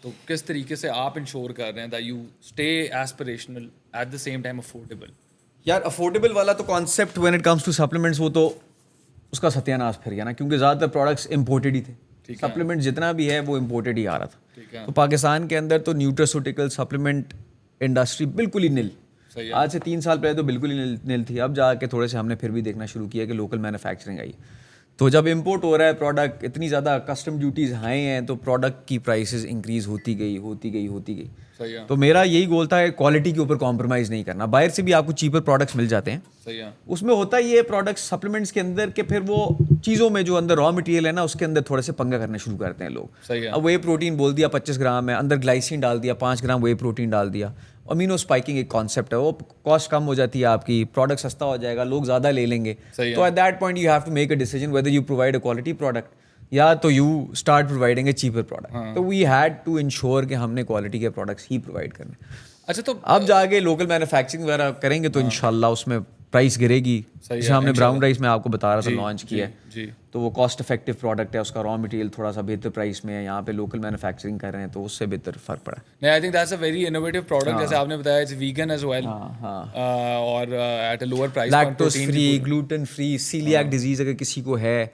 تو کس طریقے سے آپ انشور کر رہے ہیں that you stay aspirational at the same time affordable. یار افورڈیبل والا تو concept when it comes to supplements, وہ تو اس کا ستیہ ناش پھر گیا نا, کیونکہ زیادہ تر پروڈکٹس امپورٹڈ ہی تھے. سپلیمنٹ جتنا بھی ہے وہ امپورٹڈ ہی آ رہا تھا. تو پاکستان کے اندر تو نیوٹراسیوٹیکل سپلیمنٹ انڈسٹری بالکل ہی نل. آج سے 3 سال پہلے تو بالکل ہی نیل تھی. اب جا کے تھوڑے سے ہم نے پھر بھی دیکھنا شروع کیا کہ لوکل مینوفیکچرنگ آئی. تو جب امپورٹ ہو رہا ہے پروڈکٹ, اتنی زیادہ کسٹم ڈیوٹیز ہائی ہیں, تو پروڈکٹ کی پرائسز انکریز ہوتی گئی. تو میرا یہی گول تھا کہ کوالٹی کے اوپر کمپرومائز نہیں کرنا. باہر سے بھی آپ کو چیپر پروڈکٹس مل جاتے ہیں, اس میں ہوتا ہی ہے پروڈکٹس سپلیمنٹس کے اندر کہ پھر وہ چیزوں میں جو اندر را مٹیریل ہے نا, اس کے اندر تھوڑے سے پنگا کرنا شروع کرتے ہیں لوگ. اب وے پروٹین بول دیا 25 گرام ہے, اندر گلائسین ڈال دیا, 5 گرام وے پروٹین ڈال دیا. امینو اسپائکنگ ایک کانسیپٹ ہے, وہ کاسٹ کم ہو جاتی ہے آپ کی, پروڈکٹ سستا ہو جائے گا, لوگ زیادہ لے لیں گے. تو at that point you have to make a decision whether you provide a quality product یا تو you start providing a cheaper product. تو وی ہیڈ ٹو انشور کہ ہم نے کوالٹی کے پروڈکٹس ہی پرووائڈ کرنے. اچھا, تو اب جا کے لوکل مینوفیکچرنگ وغیرہ کریں گے تو انشاءاللہ اس میں پرائس گرے گی. جیسے ہم نے براؤن رائس میں آپ کو بتا رہا تھا لانچ کیا ہے, تو وہ کاسٹ افیکٹو پروڈکٹ ہے, اس کا را مٹیریل تھوڑا سا بہتر پرائس میں ہے. یہاں پہ لوکل مینوفیکچرنگ کر رہے ہیں تو اس سے بہتر فرق پڑا. نہیں, I think that's a very innovative product. جیسے آپ نے بتایا اٹس ویگن ایز ویل اور at a lower price, lactose free, gluten free, coeliac disease اگر کسی کو ہے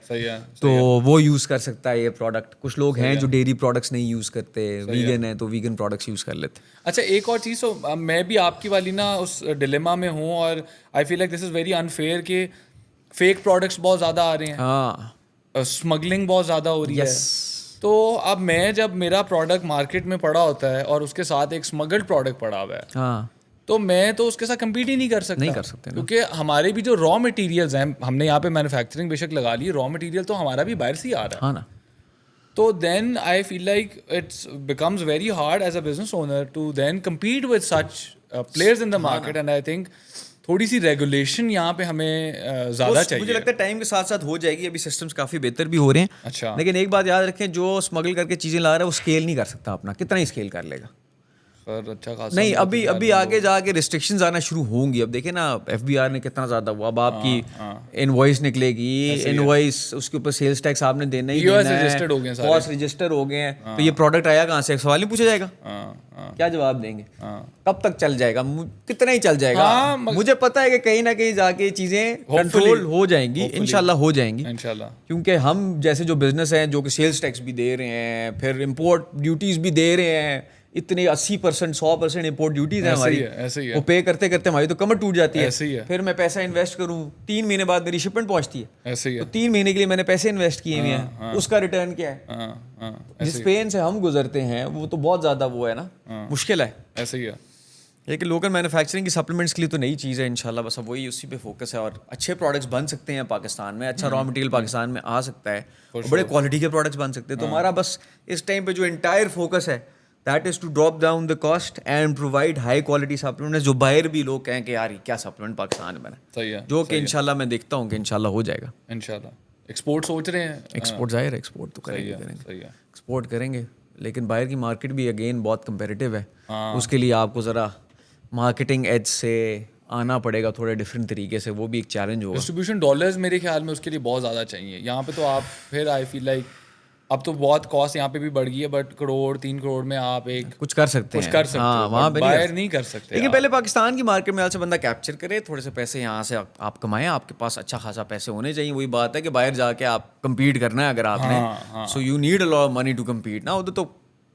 تو وہ یوز کر سکتا ہے یہ پروڈکٹ. کچھ لوگ ہیں جو ڈیری پروڈکٹس نہیں یوز کرتے, ویگن ہے تو ویگن پروڈکٹس یوز کر لیتے. اچھا, ایک اور چیز, تو میں بھی آپ کی والی نا اس ڈیلیما میں ہوں, اور I feel like this is very unfair کہ فیک پروڈکٹس بہت زیادہ آ رہے ہیں, اسمگلنگ بہت زیادہ ہو رہی ہے. تو اب میں جب میرا پروڈکٹ مارکیٹ میں پڑا ہوتا ہے اور اس کے ساتھ ایک اسمگلڈ پروڈکٹ پڑا ہوا ہے, تو میں تو اس کے ساتھ کمپیٹ ہی نہیں کر سکتا, کیونکہ ہمارے بھی جو را مٹیریلز ہیں, ہم نے یہاں پہ مینوفیکچرنگ بے شک لگا لی, را مٹیریل تو ہمارا بھی باہر سے ہی آ رہا ہے نا. تو then I feel like it's becomes very hard as a business owner to then compete with such players in the market. And I think تھوڑی سی ریگولیشن یہاں پہ ہمیں زیادہ چاہیے. مجھے لگتا ہے ٹائم کے ساتھ ساتھ ہو جائے گی, ابھی سسٹمس کافی بہتر بھی ہو رہے ہیں. اچھا, لیکن ایک بات یاد رکھیں, جو اسمگل کر کے چیزیں لا رہا ہے وہ اسکیل نہیں کر سکتا اپنا. کتنا ہی اسکیل کر لے گا؟ اچھا خاصا نہیں, ابھی آگے جا کے ریسٹرکشنز آنا شروع ہوں گی. اب دیکھیں نا ایف بی آر نے کتنا زیادہ ہوا, اب آپ کی انوائس نکلے گی, انوائس اس کے اوپر سیلس ٹیکس آپ نے دینا ہی دینا ہے, کاسٹ رجسٹر ہو گئے ہیں, تو یہ پروڈکٹ آیا کہاں سے؟ سوال نہیں پوچھا جائے گا, کیا جواب دیں گے؟ کب تک چل جائے گا؟ کتنا ہی چل جائے گا؟ مجھے پتا ہے کہ کہیں نہ کہیں جا کے چیزیں کنٹرول ہو جائیں گی, انشاءاللہ ہو جائیں گی, کیونکہ ہم جیسے جو بزنس ہیں جو کہ سیلس ٹیکس بھی دے رہے ہیں, پھر امپورٹ ڈیوٹیز بھی دے رہے ہیں, اتنے 80% 100% امپورٹ ڈیوٹیز ہیں ہماری, وہ پے کرتے کرتے ہماری تو کمر ٹوٹ جاتی ہے. پھر میں پیسہ انویسٹ کروں, 3 مہینے بعد میری شپمنٹ پہنچتی ہے, تو 3 مہینے کے لیے میں نے پیسے انویسٹ کیے ہوئے ہیں, اس کا ریٹرن کیا ہے؟ جس پین سے ہم گزرتے ہیں وہ تو بہت زیادہ وہ ہے نا, مشکل ہے. ایسے ہی ہے. لیکن لوکل مینوفیکچرنگ کی سپلیمنٹس کے لیے تو نئی چیز ہے انشاءاللہ, بس اب وہی اسی پہ فوکس ہے, اور اچھے پروڈکٹس بن سکتے ہیں پاکستان میں, اچھا را مٹیریل پاکستان میں آ سکتا ہے, بڑے کوالٹی کے پروڈکٹس بن سکتے ہیں. تو ہمارا بس اس ٹائم پہ جو انٹائر فوکس ہے that is to drop down the cost and provide high quality supplements, جو باہر بھی لوگ کہیں کہ یار کیا سپلیمنٹ پاکستان میں بنا, جو کہ انشاءاللہ میں دیکھتا ہوں کہ انشاءاللہ ہو جائے گا. انشاءاللہ ایکسپورٹ سوچ رہے ہیں, ایکسپورٹ ظاہر ہے, ایکسپورٹ تو کریں گے, ایکسپورٹ کریں گے, لیکن باہر کی مارکیٹ بھی اگین بہت کمپیریٹیو ہے. اس کے لیے آپ کو ذرا مارکیٹنگ ایج سے آنا پڑے گا تھوڑے ڈفرینٹ طریقے سے, وہ بھی ایک چیلنج ہوگا. ڈسٹریبیوشن ڈالرز میرے خیال میں اس کے لیے بہت زیادہ چاہیے. یہاں پہ تو آپ پھر آئی فیل لائک اب تو بہت کاسٹ یہاں پہ بھی بڑھ گئی ہے, بٹ 3 کروڑ میں آپ ایک کچھ کر سکتے ہیں, وہاں پہ باہر نہیں کر سکتے. لیکن پہلے پاکستان کی مارکیٹ میں سے بندہ کیپچر کرے, تھوڑے سے پیسے یہاں سے آپ کمائیں, آپ کے پاس اچھا خاصا پیسے ہونے چاہیے. وہی بات ہے کہ باہر جا کے آپ کمپیٹ کرنا ہے اگر آپ نے, so you need a lot of money to compete نا. ادھر تو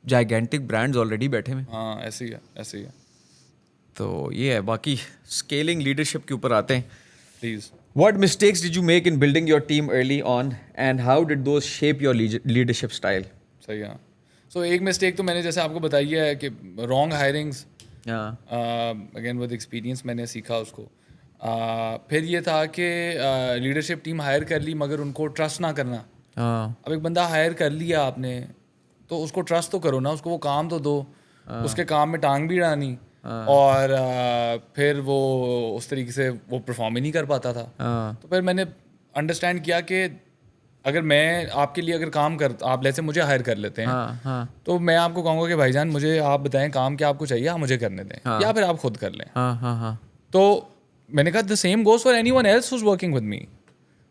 جائگینٹک برانڈز آلریڈی بیٹھے ہوئے. ہاں ایسے ہی ہے, ایسے ہی ہے. تو یہ ہے. باقی اسکیلنگ لیڈرشپ کے اوپر آتے ہیں. Please, What mistakes did you make in building your team early on and how did those shape your leadership style? صحیح ہے. سو ایک مسٹیک تو میں نے جیسے آپ کو بتائی ہے کہ رانگ ہائرنگس, اگین ود ایکسپیرینس میں نے سیکھا اس کو. پھر یہ تھا کہ لیڈرشپ ٹیم ہائر کر لی مگر ان کو ٹرسٹ نہ کرنا. اب ایک بندہ ہائر کر لیا آپ نے تو اس کو ٹرسٹ تو کرو نا, اس کو وہ کام تو دو, اس کے کام میں ٹانگ بھی ڈالنی, اور پھر وہ اس طریقے سے وہ پرفارم ہی نہیں کر پاتا تھا. تو پھر میں نے انڈرسٹینڈ کیا کہ اگر میں آپ کے لیے اگر کام آپ جیسے مجھے ہائر کر لیتے ہیں تو میں آپ کو کہوں گا کہ بھائی جان مجھے آپ بتائیں کام کیا آپ کو چاہیے, آپ مجھے کرنے دیں یا پھر آپ خود کر لیں. تو میں نے کہا the same goes for anyone else who's working with me.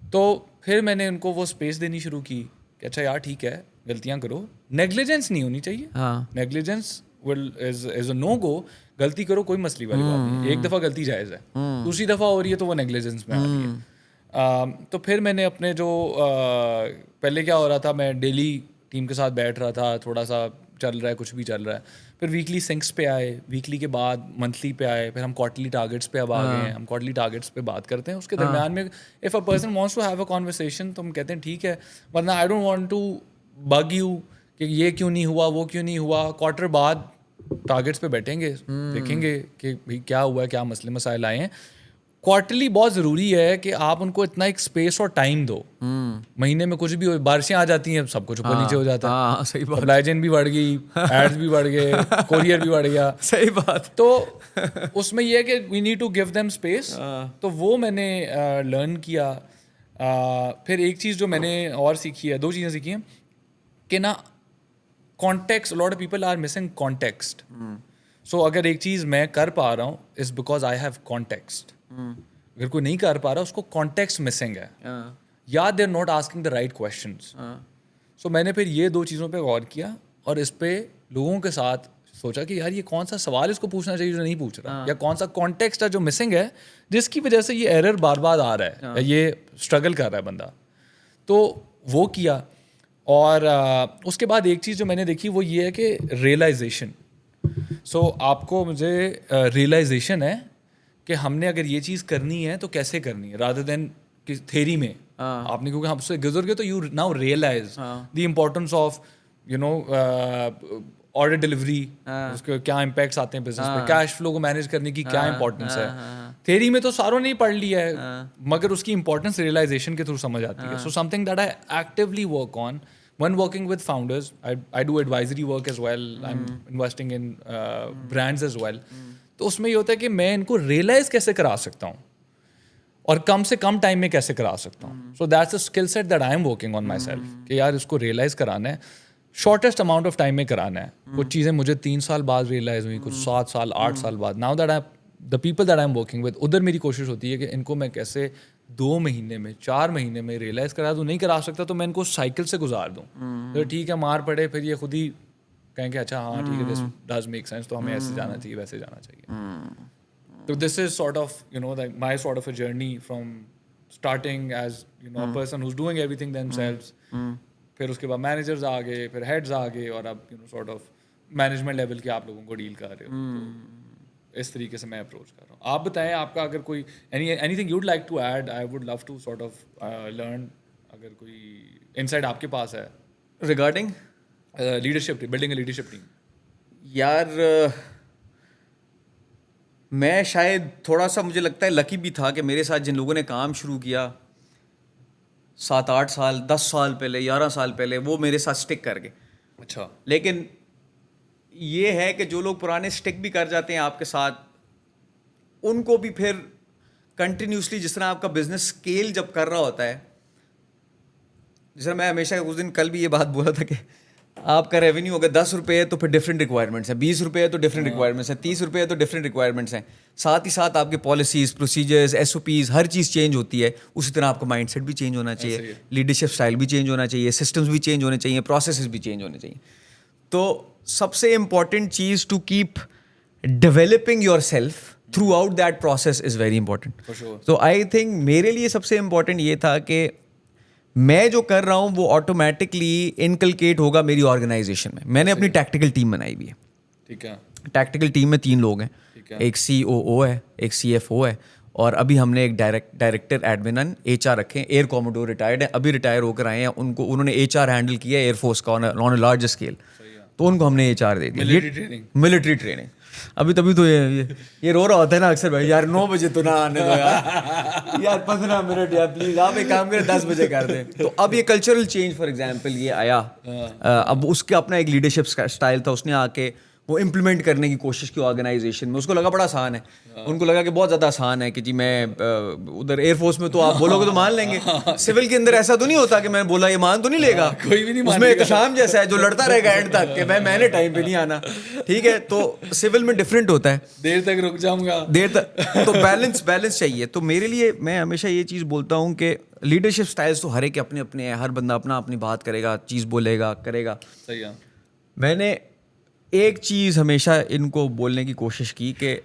تو پھر میں نے ان کو وہ اسپیس دینی شروع کی کہ اچھا یار ٹھیک ہے غلطیاں کرو, نیگلیجنس نہیں ہونی چاہیے. نیگلیجنس از اے نو گو. غلطی کرو, کوئی مسئلہ والی بات نہیں, ایک دفعہ غلطی جائز ہے, دوسری دفعہ ہو رہی ہے تو وہ نیگلیجنس میں آ رہی ہے. تو پھر میں نے اپنے جو پہلے کیا ہو رہا تھا, میں ڈیلی ٹیم کے ساتھ بیٹھ رہا تھا, تھوڑا سا چل رہا ہے, کچھ بھی چل رہا ہے, پھر ویکلی سنکس پہ آئے, ویکلی کے بعد منتھلی پہ آئے, پھر ہم کوارٹرلی ٹارگیٹس پہ اب آ گئے ہیں, ہم کوارٹرلی ٹارگیٹس پہ بات کرتے ہیں. اس کے درمیان میں if a person wants to have a conversation تو ہم کہتے ہیں ٹھیک ہے, ورنہ I don't want to bug you کہ یہ کیوں نہیں ہوا, وہ کیوں نہیں ہوا. کوارٹر بعد ٹارگیٹس پہ بیٹھیں گے, دیکھیں گے کہ بھائی کیا ہوا ہے, کیا مسئلے مسائل آئے ہیں. کوارٹرلی بہت ضروری ہے کہ آپ ان کو اتنا ایک اسپیس اور ٹائم دو. مہینے میں کچھ بھی ہو, بارشیں آ جاتی ہیں, سب کچھ اوپر نیچے ہو جاتا ہے, سپلائی چین بھی بڑھ گئی, ایڈز بھی بڑھ گئے, کوریئر بھی بڑھ گیا. صحیح بات. تو اس میں یہ ہے کہ we need to give them space. تو وہ میں نے لرن کیا. پھر ایک چیز جو میں نے اور سیکھی ہے, 2 چیزیں سیکھی ہیں کہ نا context, lot of people are missing context. So اگر ایک چیز میں کر پا رہا ہوں is because I have context. اگر کوئی نہیں کر پا رہا اس کو کانٹیکسٹ مسنگ ہے, یا they are not asking the right questions. So میں نے پھر یہ 2 چیزوں پہ غور کیا اور اس پہ لوگوں کے ساتھ سوچا کہ یار یہ کون سا سوال اس کو پوچھنا چاہیے جو نہیں پوچھ رہا, یا کون سا کانٹیکسٹ ہے جو مسنگ ہے جس کی وجہ سے یہ ایرر بار بار آ رہا ہے, یا یہ اسٹرگل کر رہا ہے بندہ. تو وہ کیا. اور اس کے بعد ایک چیز جو میں نے دیکھی وہ یہ ہے کہ ریئلائزیشن. سو آپ کو مجھے ریئلائزیشن ہے کہ ہم نے اگر یہ چیز کرنی ہے تو کیسے کرنی ہے, رادر دین کہ تھیری میں آپ نے کیونکہ ہم سے گزر گئے تو you now realise the importance of you know order delivery, اس کے کیا امپیکٹس آتے ہیں بزنس پہ, کیش فلو کو مینیج کرنے کی کیا امپورٹنس ہے. تھیری میں تو ساروں نے ہی پڑھ لیا ہے, مگر اس کی امپورٹنس ریئلائزیشن کے تھرو سمجھ آتی ہے. So something that I actually work on when working with founders. I do advisory work as well. I'm investing in brands as well. تو اس میں یہ ہوتا ہے کہ میں ان کو ریئلائز کیسے کرا سکتا ہوں اور کم سے کم ٹائم میں کیسے کرا سکتا ہوں. So that's a skill set that I am working on myself کہ یار اس کو ریئلائز کرانا ہے, شارٹیسٹ اماؤنٹ آف ٹائم میں کرانا ہے. کچھ چیزیں مجھے 3 سال بعد ریئلائز ہوئی, کچھ 7 سال 8 سال بعد. Now that the people that I am working with, ادھر میری کوشش ہوتی ہے کہ ان کو میں کیسے 2 مہینے میں 4 مہینے میں ریئلائز کرا دوں. نہیں کرا سکتا تو میں ان کو سائیکل سے گزار دوں. تو ٹھیک ہے مار پڑے, پھر یہ خود ہی کہیں کہ اچھا ہاں ٹھیک ہے دس ڈز میک سینس, تو ہمیں ایسے جانا چاہیے ویسے جانا چاہیے. تو this is sort of you know my sort of a journey from starting as you know person who's doing everything themselves. پھر اس کے بعد مینیجرز آ گئے, پھر ہیڈز آ گئے, اور اب you know sort of management level کے آپ لوگوں کو ڈیل کر رہے ہو. اس طریقے سے میں اپروچ کر رہا ہوں. آپ بتائیں آپ کا اگر کوئی anything you'd like to add, I would love to sort of learn, اگر کوئی انسائٹ آپ کے پاس ہے regarding leadership, building a leadership team. یار میں شاید تھوڑا سا مجھے لگتا ہے لکی بھی تھا کہ میرے ساتھ جن لوگوں نے کام شروع کیا 7-8 سال 10 سال پہلے 11 سال پہلے, وہ میرے ساتھ اسٹک کر گئے. اچھا. لیکن یہ ہے کہ جو لوگ پرانے اسٹک بھی کر جاتے ہیں آپ کے ساتھ, ان کو بھی پھر کنٹینیوسلی جس طرح آپ کا بزنس اسکیل جب کر رہا ہوتا ہے, جس طرح میں ہمیشہ اس دن کل بھی یہ بات بولا تھا کہ آپ کا ریونیو اگر 10 روپے ہے تو پھر ڈفرینٹ ریکوائرمنٹس ہیں, 20 روپے ہے تو ڈفرینٹ ریکوائرمنٹس ہیں, 30 روپے ہے تو ڈفرینٹ ریکوائرمنٹس ہیں. ساتھ ہی ساتھ آپ کے پالیسیز, پروسیجرز, SOPs, ہر چیز چینج ہوتی ہے. اسی طرح آپ کا مائنڈ سیٹ بھی چینج ہونا چاہیے, لیڈرشپ اسٹائل بھی چینج ہونا چاہیے, سسٹمز بھی چینج ہونے چاہیے, پروسیسز بھی چینج ہونے چاہیے. تو سب سے امپورٹنٹ چیز to keep developing yourself throughout that process is very important. تو آئی تھنک میرے لیے سب سے امپورٹنٹ یہ تھا کہ میں جو کر رہا ہوں وہ آٹومیٹکلی انکلکیٹ ہوگا میری آرگنائزیشن میں. میں نے اپنی ٹیکٹیکل ٹیم بنائی ہوئی ہے. ٹھیک ہے. ٹیکٹیکل ٹیم میں 3 لوگ ہیں, ایک COO ہے, ایک CFO ہے, اور ابھی ہم نے ایک ڈائریکٹر ایڈمن HR رکھے ہیں. ایئر کوموڈور ریٹائرڈ ہیں, ابھی ریٹائر ہو کر آئے ہیں. انہوں نے HR ہینڈل کیا ہے ایئر فورس کا آن اے لارج اسکیل, تو ان کو ہم نے HR دے دیا ملٹری ٹریننگ. ابھی تبھی تو یہ رو رہا ہوتا ہے نا اکثر, بھائی یار 9 بجے تو نہ آنے دو یار 15 منٹ یار پلیز, آپ ایک کام کریں 10 بجے کر دیں. تو اب یہ کلچرل چینج فار ایگزامپل یہ آیا, اب اس کا اپنا ایک لیڈرشپ اسٹائل تھا, اس نے آ کے وہ امپلیمنٹ کرنے کی کوشش کی آرگنائزیشن میں. اس کو لگا بڑا آسان ہے, ان کو لگا کہ بہت زیادہ آسان ہے کہ جی میں ادھر ایئر فورس میں تو آپ بولو گے تو مان لیں گے, سول کے اندر ایسا تو نہیں ہوتا کہ میں بولا یہ مان تو نہیں لے گا, کوئی بھی نہیں, اس میں احتشام جیسا ہے جو لڑتا رہے گا اینڈ تک کہ میں نے ٹائم پہ نہیں آنا. ٹھیک ہے, تو سول میں ڈفرینٹ ہوتا ہے, دیر تک رک جاؤں گا, دیر تک, تو بیلنس چاہیے. تو میرے لیے میں ہمیشہ یہ چیز بولتا ہوں کہ لیڈرشپ اسٹائلس تو ہر ایک اپنے اپنے ہیں, ہر بندہ اپنا اپنی بات کرے گا, چیز بولے گا, کرے گا. صحیح ہے. میں نے ایک چیز ہمیشہ ان کو بولنے کی کوشش کی کہ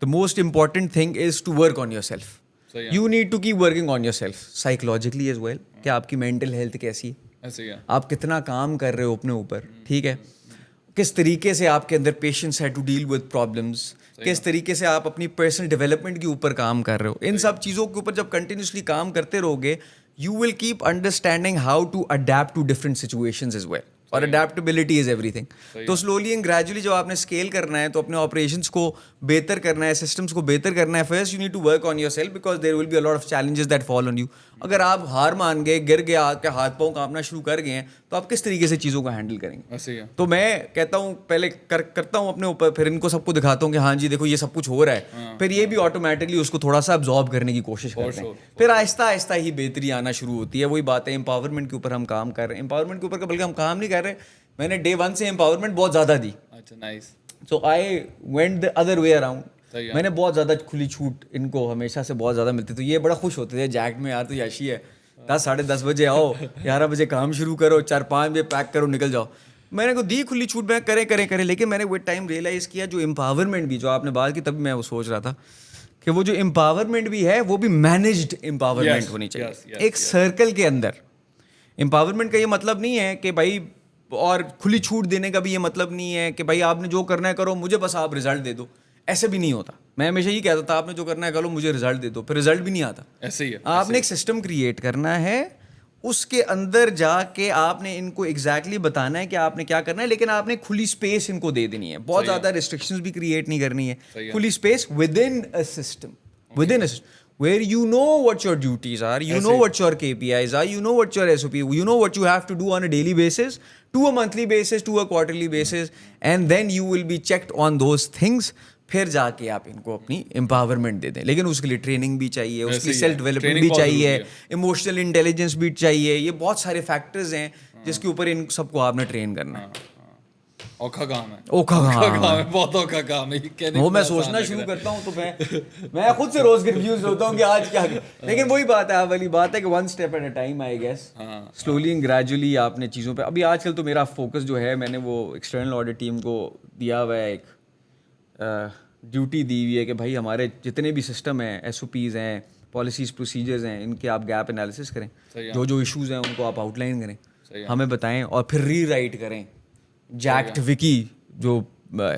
the most important thing is to work on yourself. You need to keep working on yourself psychologically as well, کہ آپ کی مینٹل ہیلتھ کیسی ہے, آپ کتنا کام کر رہے ہو اپنے اوپر. ٹھیک ہے, کس طریقے سے آپ کے اندر پیشنس ہے ٹو ڈیل ود پرابلمس, کس طریقے سے آپ اپنی پرسنل ڈیولپمنٹ کے اوپر کام کر رہے ہو. ان سب چیزوں کے اوپر جب کنٹینیوسلی کام کرتے رہو گے, you will keep understanding how to adapt to different situations as well. اور اڈیپٹیبلٹی از ایوری تھنگ. تو سلولی اینڈ گریجولی جب آپ نے اسکیل کرنا ہے تو اپنے آپریشنس کو بہتر کرنا ہے, سسٹمس کو بہتر کرنا ہے, first you need to work on yourself because there will be a lot of challenges that fall on you. اگر آپ ہار مان گئے, گر گئے, آپ کے ہاتھ پاؤں کانپنا شروع کر گئے ہیں, تو آپ کس طریقے سے چیزوں کو ہینڈل کریں گے؟ تو میں کہتا ہوں پہلے کرتا ہوں اپنے اوپر, پھر ان کو سب کو دکھاتا ہوں کہ ہاں جی دیکھو یہ سب کچھ ہو رہا ہے, پھر یہ بھی آٹومیٹکلی اس کو تھوڑا سا ابزارب کرنے کی کوشش کرتے ہیں, پھر آہستہ آہستہ ہی بہتری آنا شروع ہوتی ہے. وہی بات ہے, امپاورمنٹ کے اوپر ہم کام کر رہے ہیں. امپاورمنٹ کے اوپر بلکہ ہم کام نہیں کر رہے, میں نے ڈے 1 سے امپاورمنٹ بہت زیادہ دی. اچھا nice. So I went the other way around. میں نے بہت زیادہ کھلی چھوٹ ان کو ہمیشہ سے بہت زیادہ ملتی, تو یہ بڑا خوش ہوتے تھے جیکٹ میں, یار تو یاشی ہے, 10-10:30 بجے آؤ, 11 بجے کام شروع کرو, 4-5 بجے پیک کرو, نکل جاؤ. میں نے کو دی کھلی چھوٹ, میں کریں, لیکن میں نے وہ ٹائم ریئلائز کیا جو امپاورمنٹ بھی جو آپ نے بات کی, تب میں وہ سوچ رہا تھا کہ وہ جو امپاورمنٹ بھی ہے وہ بھی مینجڈ امپاورمنٹ ہونی چاہیے, ایک سرکل کے اندر. امپاورمنٹ کا یہ مطلب نہیں ہے کہ بھائی, اور کھلی چھوٹ دینے کا بھی یہ مطلب نہیں ہے کہ بھائی آپ نے جو کرنا ہے کرو, مجھے بس آپ رزلٹ دے دو. ایسے بھی نہیں ہوتا. میں ہمیشہ یہ کہتا تھا آپ نے جو کرنا ہے کرو, مجھے رزلٹ دے دو, پھر رزلٹ بھی نہیں آتا. ایسے ہی ہے. آپ نے ایک سسٹم کریٹ کرنا ہے, اس کے اندر جا کے آپ نے ان کو ایگزیکٹلی بتانا ہے کہ آپ نے کیا کرنا ہے, لیکن آپ نے کھلی اسپیس ان کو دے دینی ہے. بہت زیادہ ریسٹرکشنز بھی کریٹ نہیں کرنی ہے, کھلی space with in a system, where you know what your duties are, you know what your KPIs are, you know what your SOP, you know what you have to do on a daily basis, to a monthly basis, to a quarterly basis, and then you will be checked on those things. پھر جا کے آپ ان کو اپنی empowerment دے دیں, لیکن اس کے لیے ٹریننگ بھی چاہیے, اس کی سیلف ڈیولپمنٹ بھی چاہیے, ایموشنل انٹیلیجنس بھی چاہیے. یہ بہت سارے فیکٹرز ہیں جس کے اوپر ان سب کو آپ نے ٹرین کرنا ہے. اوکھا کام ہے, بہت اوکھا کام ہے. وہ میں سوچنا شروع کرتا ہوں تو میں خود سے روز کنفیوز ہوتا ہوں کہ آج کیا, لیکن وہی بات ہے, والی بات ہے کہ one step at a time, I guess slowly and gradually آپ نے چیزوں پہ. ابھی آج کل تو میرا فوکس جو ہے, میں نے وہ ایکسٹرنل آڈٹ ٹیم کو دیا ہوا ہے, ایک ڈیوٹی دی ہوئی ہے کہ بھائی ہمارے جتنے بھی سسٹم ہیں, ایس او پیز ہیں, پالیسیز پروسیجرز ہیں, ان کے آپ گیپ انالیسس کریں, جو ایشوز ہیں ان کو آپ آؤٹ لائن کریں, ہمیں بتائیں, اور پھر ری رائٹ کریں. جیکٹ وکی جو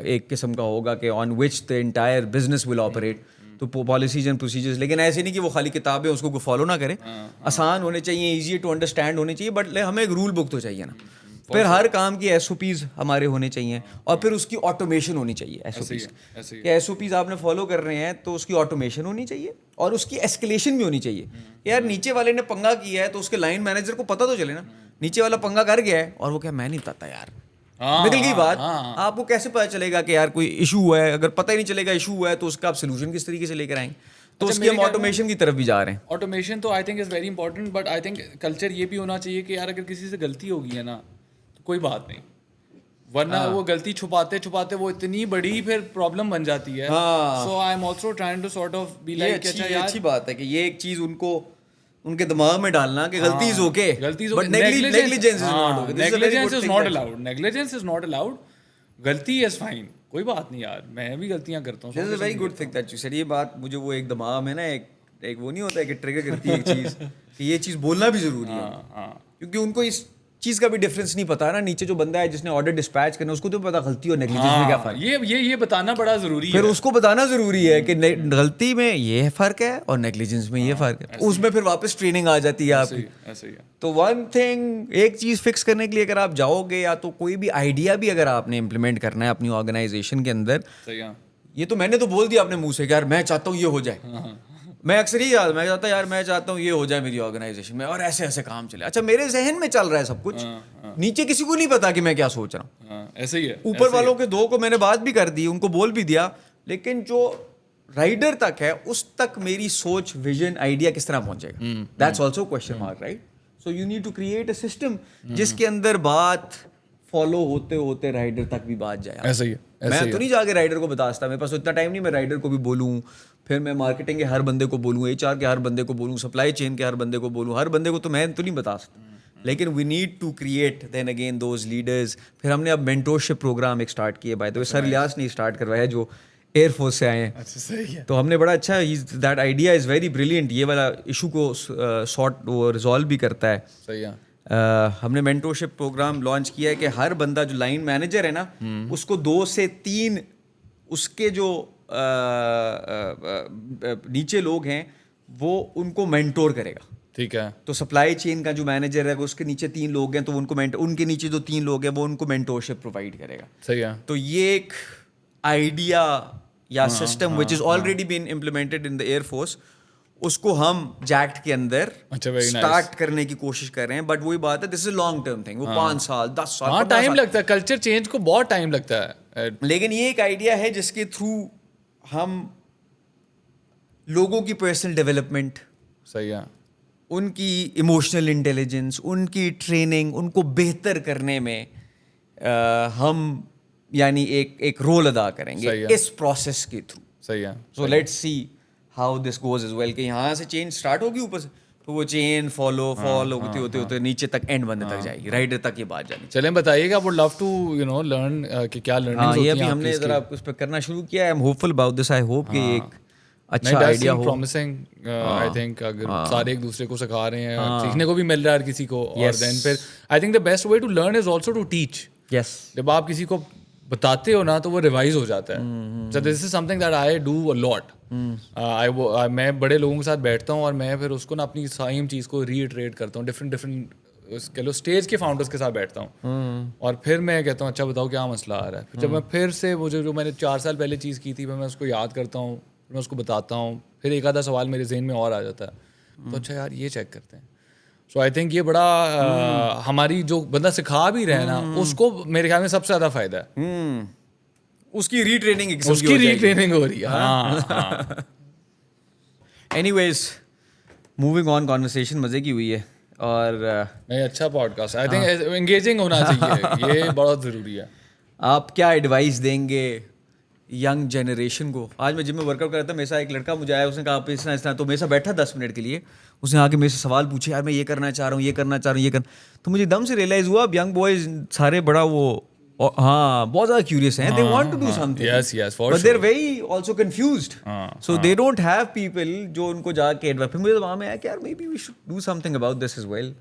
ایک قسم کا ہوگا کہ on which the entire business will operate, تو پالیسیز اینڈ پروسیجرز. لیکن ایسے نہیں کہ وہ خالی کتابیں اس کو فالو نہ کریں, آسان ہونے چاہیے, ایزی ٹو انڈرسٹینڈ ہونے چاہیے, بٹ ہمیں ایک رول بک تو چاہیے نا. پھر ہر کام کی ایس او پیز ہمارے ہونے چاہیے, اور پھر اس کی آٹومیشن ہونی چاہیے. ایس او پیز کہ ایس او پیز آپ نے فالو کر رہے ہیں تو اس کی آٹومیشن ہونی چاہیے, اور اس کی ایسکیلیشن بھی ہونی چاہیے. یار نیچے والے نے پنگا کیا ہے تو اس کے لائن مینیجر کو پتہ تو چلے نا, نیچے والا پنگا کر گیا ہے اور وہ کیا میں نہیں پتا یار, نکل گئی بات. آپ کو کیسے پتہ چلے گا کہ یار کوئی ایشو ہوا ہے؟ اگر پتہ ہی نہیں چلے گا ایشو ہوا ہے تو اس کا آپ سولوشن کس طریقے سے لے کر آئیں گے؟ تو اس کی ہم آٹومیشن کی طرف بھی جا رہے ہیں. آٹومیشن تو I think is very important, but I think culture یہ بھی ہونا چاہیے کہ یار اگر کسی سے غلطی ہو گئی ہے نا تو کوئی بات نہیں, ورنہ وہ غلطی چھپاتے چھپاتے وہ اتنی بڑی پھر پرابلم بن جاتی ہے. So I am also trying to sort of be like کہ اچھا یار اچھی بات ہے کہ یہ ایک چیز ان کو ان کے دماغ میں ڈالنا کہ غلطی is okay, but negligence is not allowed. Negligence is not allowed. غلطی از فائن, کوئی بات نہیں یار, میں بھی غلطیاں کرتا ہوں. This is a very good thing that you said. یہ بات مجھے وہ ایک دماغ میں نا ایک وہ نہیں ہوتا ہے کہ ٹریگر کرتی ہے ایک چیز کہ یہ چیز بولنا بھی ضروری ہے, کیونکہ ان کو اس چیز کا بھی ڈفرینس نہیں پتا نا. نیچے جو بندہ ہے جس نے آرڈر ڈسپیچ کرنا, اس کو تو پتا غلطی اور نیگلیجنس میں کیا فرق ہے. یہ بتانا بڑا ضروری ہے. پھر اس کو بتانا ضروری ہے کہ غلطی میں یہ فرق ہے اور نیگلیجنس میں یہ فرق ہے. اس میں پھر واپس ٹریننگ آ جاتی ہے آپ کی. تو ون تھنگ, ایک چیز فکس کرنے کے لیے اگر آپ جاؤ گے, یا تو کوئی بھی آئیڈیا بھی اگر آپ نے امپلیمنٹ کرنا ہے اپنی آرگنائزیشن کے اندر, یہ تو میں نے تو بول دیا اپنے منہ سے کہ یار میں چاہتا ہوں یہ ہو جائے. میں اکثر ہی میں چاہتا یار میں چاہتا ہوں یہ ہو جائے میری آرگنائزیشن میں, اور ایسے ایسے کام چلے. اچھا میرے ذہن میں چل رہا ہے سب کچھ, نیچے کسی کو نہیں پتا کہ میں کیا سوچ رہا ہوں. ایسے ہی ہے. اوپر والوں کے دو کو میں نے بات بھی کر دی, ان کو بول بھی دیا, لیکن جو رائڈر تک ہے اس تک میری سوچ, ویژن, آئیڈیا کس طرح پہنچے گا؟ That's also question mark, right? So you need to create a system جس کے اندر بات فالو ہوتے ہوتے رائڈر تک بھی بات جائے. ایسا ہی ہے. میں تو نہیں جا کے رائڈر کو بتا سکتا, میرے پاس اتنا ٹائم نہیں میں رائڈر کو بھی بولوں, پھر میں مارکیٹنگ کے ہر بندے کو بولوں, ایچ آر کے ہر بندے کو بولوں, سپلائی چین کے ہر بندے کو بولوں. ہر بندے کو تو میں تو نہیں بتا سکتا, لیکن we need to create then again those leaders. پھر ہم نے اب مینٹورشپ پروگرام ایک اسٹارٹ کیے, by the way sir Ilyas نے اسٹارٹ کروایا جو ایئر فورس سے آئے ہیں. تو ہم نے بڑا اچھا, that idea is very brilliant. یہ والا ایشو کو سارٹ وہ ریزالو بھی کرتا ہے. صحیح ہے. ہم نے مینٹورشپ پروگرام لانچ کیا ہے کہ ہر بندہ جو لائن مینیجر ہے نا اس کو 2 سے 3 اس کے جو نیچے لوگ ہیں وہ ان کو مینٹور کرے گا. ٹھیک ہے. تو سپلائی چین کا جو مینیجر ہے اس کے نیچے 3 لوگ ہیں تو ان کے نیچے جو 3 لوگ ہیں وہ ان کو مینٹورشپ پرووائڈ کرے گا. صحیح ہے. تو یہ ایک آئیڈیا یا system which is already been implemented in the air force, اس کو ہم جیکٹ کے اندر اسٹارٹ کرنے کی کوشش کر رہے ہیں. بٹ وہی بات ہے, دس از لانگ ٹرم تھنگ, وہ 5 سال 10 سال ٹائم لگتا ہے, کلچر چینج کو بہت ٹائم لگتا ہے. لیکن یہ ایک آئیڈیا ہے جس کے تھرو ہم لوگوں کی پرسنل ڈیولپمنٹ, صحیح ہے, ان کی ایموشنل انٹیلیجنس, ان کی ٹریننگ, ان کو بہتر کرنے میں ہم یعنی ایک رول ادا کریں گے اس پروسیس کے تھرو. صحیح ہے. So let's see how this goes as well, کہ یہاں سے چین اسٹارٹ ہوگی اوپر سے تو وہ چین فالو ہوتے ہوتے نیچے تک اینڈ بندے تک جائے گی, رائڈر تک یہ بات جانی. چلیں بتائیے گا, وڈ لو ٹو لرن کہ کیا لرننگز ہوتی ہیں. یہ ابھی ہم نے ذرا اس پہ کرنا شروع کیا ہے. I am hopeful about this. I hope کہ ایک اچھا آئیڈیا ہو. پرومسنگ آئی تھنک اگر سارے ایک دوسرے کو سکھا رہے ہیں, سیکھنے کو بھی مل رہا ہے ہر کسی کو. اور دین پھر I think the best way to learn is also to teach. Yes, جب آپ کسی کو بتاتے ہو نا تو وہ ریوائز ہو جاتا ہے. So this is something that I do a lot. میں بڑے لوگوں کے ساتھ بیٹھتا ہوں اور میں پھر اس کو نا اپنی سیم چیز کو ری ایٹریٹ کرتا ہوں. ڈفرینٹ کہہ لو اسٹیج کے فاؤنڈرس کے ساتھ بیٹھتا ہوں اور پھر میں کہتا ہوں اچھا بتاؤ کیا مسئلہ آ رہا ہے. پھر جب میں پھر سے وہ جو میں نے 4 سال پہلے چیز کی تھی میں اس کو یاد کرتا ہوں, میں اس کو بتاتا ہوں, پھر ایک آدھا سوال میرے ذہن میں اور آ جاتا ہے, تو اچھا یار یہ چیک کرتے ہیں. سو آئی تھنک یہ بڑا ہماری جو بندہ سکھا بھی رہے نا اس کو میرے خیال میں سب سے زیادہ فائدہ ہے. اس کی ری ٹریننگ ہو رہی ہے. Anyways moving on, conversation مزے کی ہوئی ہے اور نہیں اچھا podcast, I think engaging ہونا چاہیے, یہ بہت ضروری ہے. آپ کیا ایڈوائس دیں گے ینگ جنریشن کو؟ آج میں جم میں ورک آؤٹ کر رہا تھا, میرے ساتھ ایک لڑکا مجھے آیا, اس نے کہا آپ اس طرح تو میرے ساتھ بیٹھا 10 منٹ کے لیے, اس نے آ کے میرے سے سوال پوچھے, یار میں یہ کرنا چاہ رہا ہوں, یہ کرنا چاہ رہا ہوں, یہ کرنا. تو مجھے دم سے ریئلائز ہوا اب ینگ بوائز سارے بڑا وہ بہت زیادہ کیوریس ہیں. They want to do something but they are very also confused, so they don't have people جو ان کو جا کے ایڈوائس. پھر مجھے وہاں میں آیا کہ یار maybe we should do something about this as well,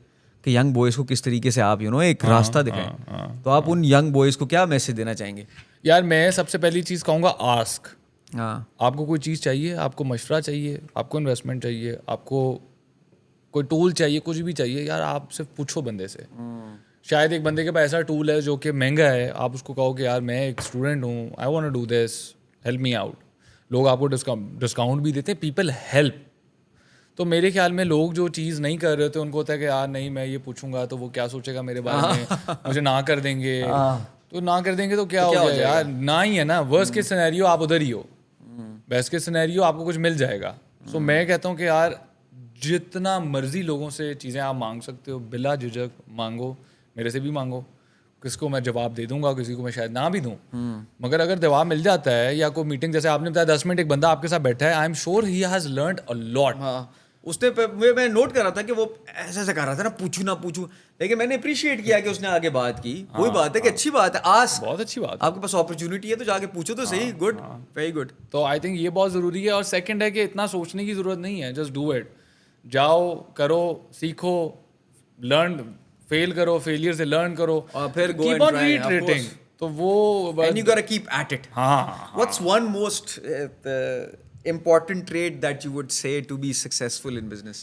کہ ینگ بوائز کو کس طریقے سے آپ ایک راستہ دکھائیں. تو آپ ان ینگ بوائز کو کیا میسج دینا چاہیں گے؟ یار میں سب سے پہلی چیز کہوں گا آسک. آپ کو کوئی چیز چاہیے, آپ کو مشورہ چاہیے, آپ کو انویسٹمنٹ چاہیے, آپ کو کوئی ٹول چاہیے, کچھ بھی چاہیے, یار آپ صرف پوچھو بندے سے. شاید ایک بندے کے پاس ایسا ٹول ہے جو کہ مہنگا ہے, آپ اس کو کہو کہ یار میں ایک اسٹوڈنٹ ہوں, I want to do this, help me out. لوگ آپ کو ڈسکاؤنٹ بھی دیتے ہیں, پیپل ہیلپ. تو میرے خیال میں لوگ جو چیز نہیں کر رہے ہوتے ان کو ہوتا ہے کہ یار نہیں میں یہ پوچھوں گا تو وہ کیا سوچے گا میرے بارے میں, مجھے نہ کر دیں گے. تو نہ کر دیں گے تو کیا ہو گیا یار, نہ ہی ہے نا. ورسٹ کیس سینیریو آپ ادھر ہی ہو, بیسٹ کیس سینیریو آپ کو کچھ مل جائے گا. سو میں کہتا ہوں کہ یار جتنا مرضی لوگوں سے چیزیں آپ مانگ سکتے ہو بلا جھجک مانگو, میرے سے بھی مانگو. کس کو میں جواب دے دوں گا, کسی کو میں شاید نہ بھی دوں, مگر اگر جواب مل جاتا ہے یا کوئی میٹنگ جیسے آپ نے بتایا 10 منٹ ایک بندہ آپ کے ساتھ بیٹھا ہے, I am sure he has learned a lot. اس نے میں نوٹ کر رہا تھا کہ وہ ایسا ایسا کر رہا تھا نا, پوچھوں نہ پوچھوں, لیکن میں نے اپریشیٹ کیا کہ اس نے آگے بات کی. وہی بات ہے کہ اچھی بات ہے, بہت اچھی بات, آپ کے پاس اپرچونیٹی ہے تو جا کے پوچھو تو صحیح. Good, very good. تو آئی تھنک یہ بہت ضروری ہے. اور سیکنڈ ہے کہ اتنا سوچنے کی ضرورت نہیں ہے, جسٹ ڈو اٹ. جاؤ, کرو, سیکھو, لرن, فیل کرو, فیلئر سے لرن کرو, اور پھر کیپ آن ریٹریٹنگ. تو وہ and you gotta keep at it. What's one most important trait that you would say to be successful in business?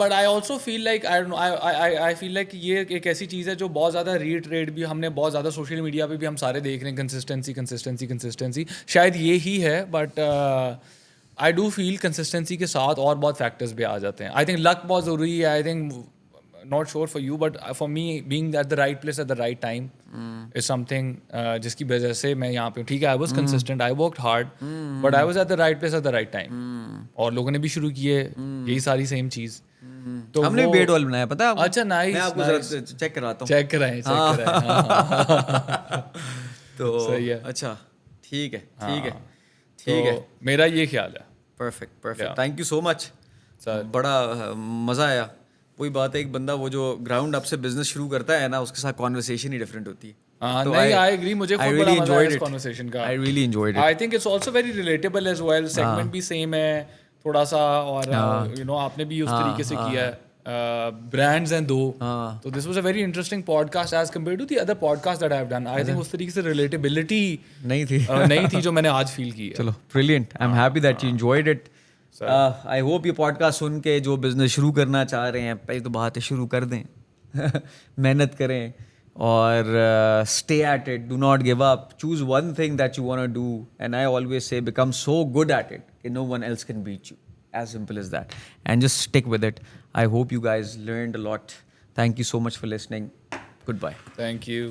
but I also feel like I don't know, I feel like یہ ایک ایسی چیز ہے جو بہت زیادہ retreat بھی ہم نے بہت زیادہ سوشل میڈیا پہ بھی ہم سارے دیکھ رہے ہیں, کنسسٹنسی شاید یہ ہی ہے. But I do feel consistency کے ساتھ اور بہت فیکٹرز بھی آ جاتے ہیں. I think luck بہت ضروری ہے. I think not sure for you but for me being at the right place at the right time is something جس کی وجہ سے میں یہاں پہ ہوں. ٹھیک ہے, I was consistent, I worked hard but I was at the right place at the right time. اور لوگوں نے بھی شروع کیے یہی ساری سیم چیز. تو ہم نے بھی بیٹ وال بنایا, پتہ ہے. اچھا نائس, میں آپ کو ذرا چیک کراتا ہوں. چیک کرائیں. تو صحیح ہے, اچھا ٹھیک ہے. میرا یہ خیال ہے. پرفیکٹ, تھینک یو سو مچ سر, بڑا مزہ آیا. وہی بات ہے, ایک بندہ وہ جو گراؤنڈ اپ سے بزنس شروع کرتا ہے نا, اس کے ساتھ کانورسیشن ہی ڈفرینٹ ہوتی ہے. نہیں, I agree, مجھے خود بڑا مزہ آیا اس conversation کا. I really enjoyed it. I think it's also very relatable as well. Segment بھی same ہے, تھوڑا سا, اور یو نو آپ نے بھی اس طریقے سے کیا ہے, برانڈز ہیں 2. تو this was a very interesting podcast as compare to the other podcast that I have done. I think اس طریقے سے ریلیٹیبلٹی نہیں تھی نہیں تھی جو میں نے آج فیل کی ہے. چلو brilliant, I'm happy that you enjoyed it. I hope یہ پوڈ کاسٹ سن کے جو بزنس شروع کرنا چاہ رہے ہیں, پہلے تو بات ہے شروع کر دیں, محنت کریں اور stay at it, do not give up, choose one thing that you want to do, and I always say become so good at it that no one else can beat you. As simple as that. And just stick with it. I hope you guys learned a lot. Thank you so much for listening. Goodbye. Thank you.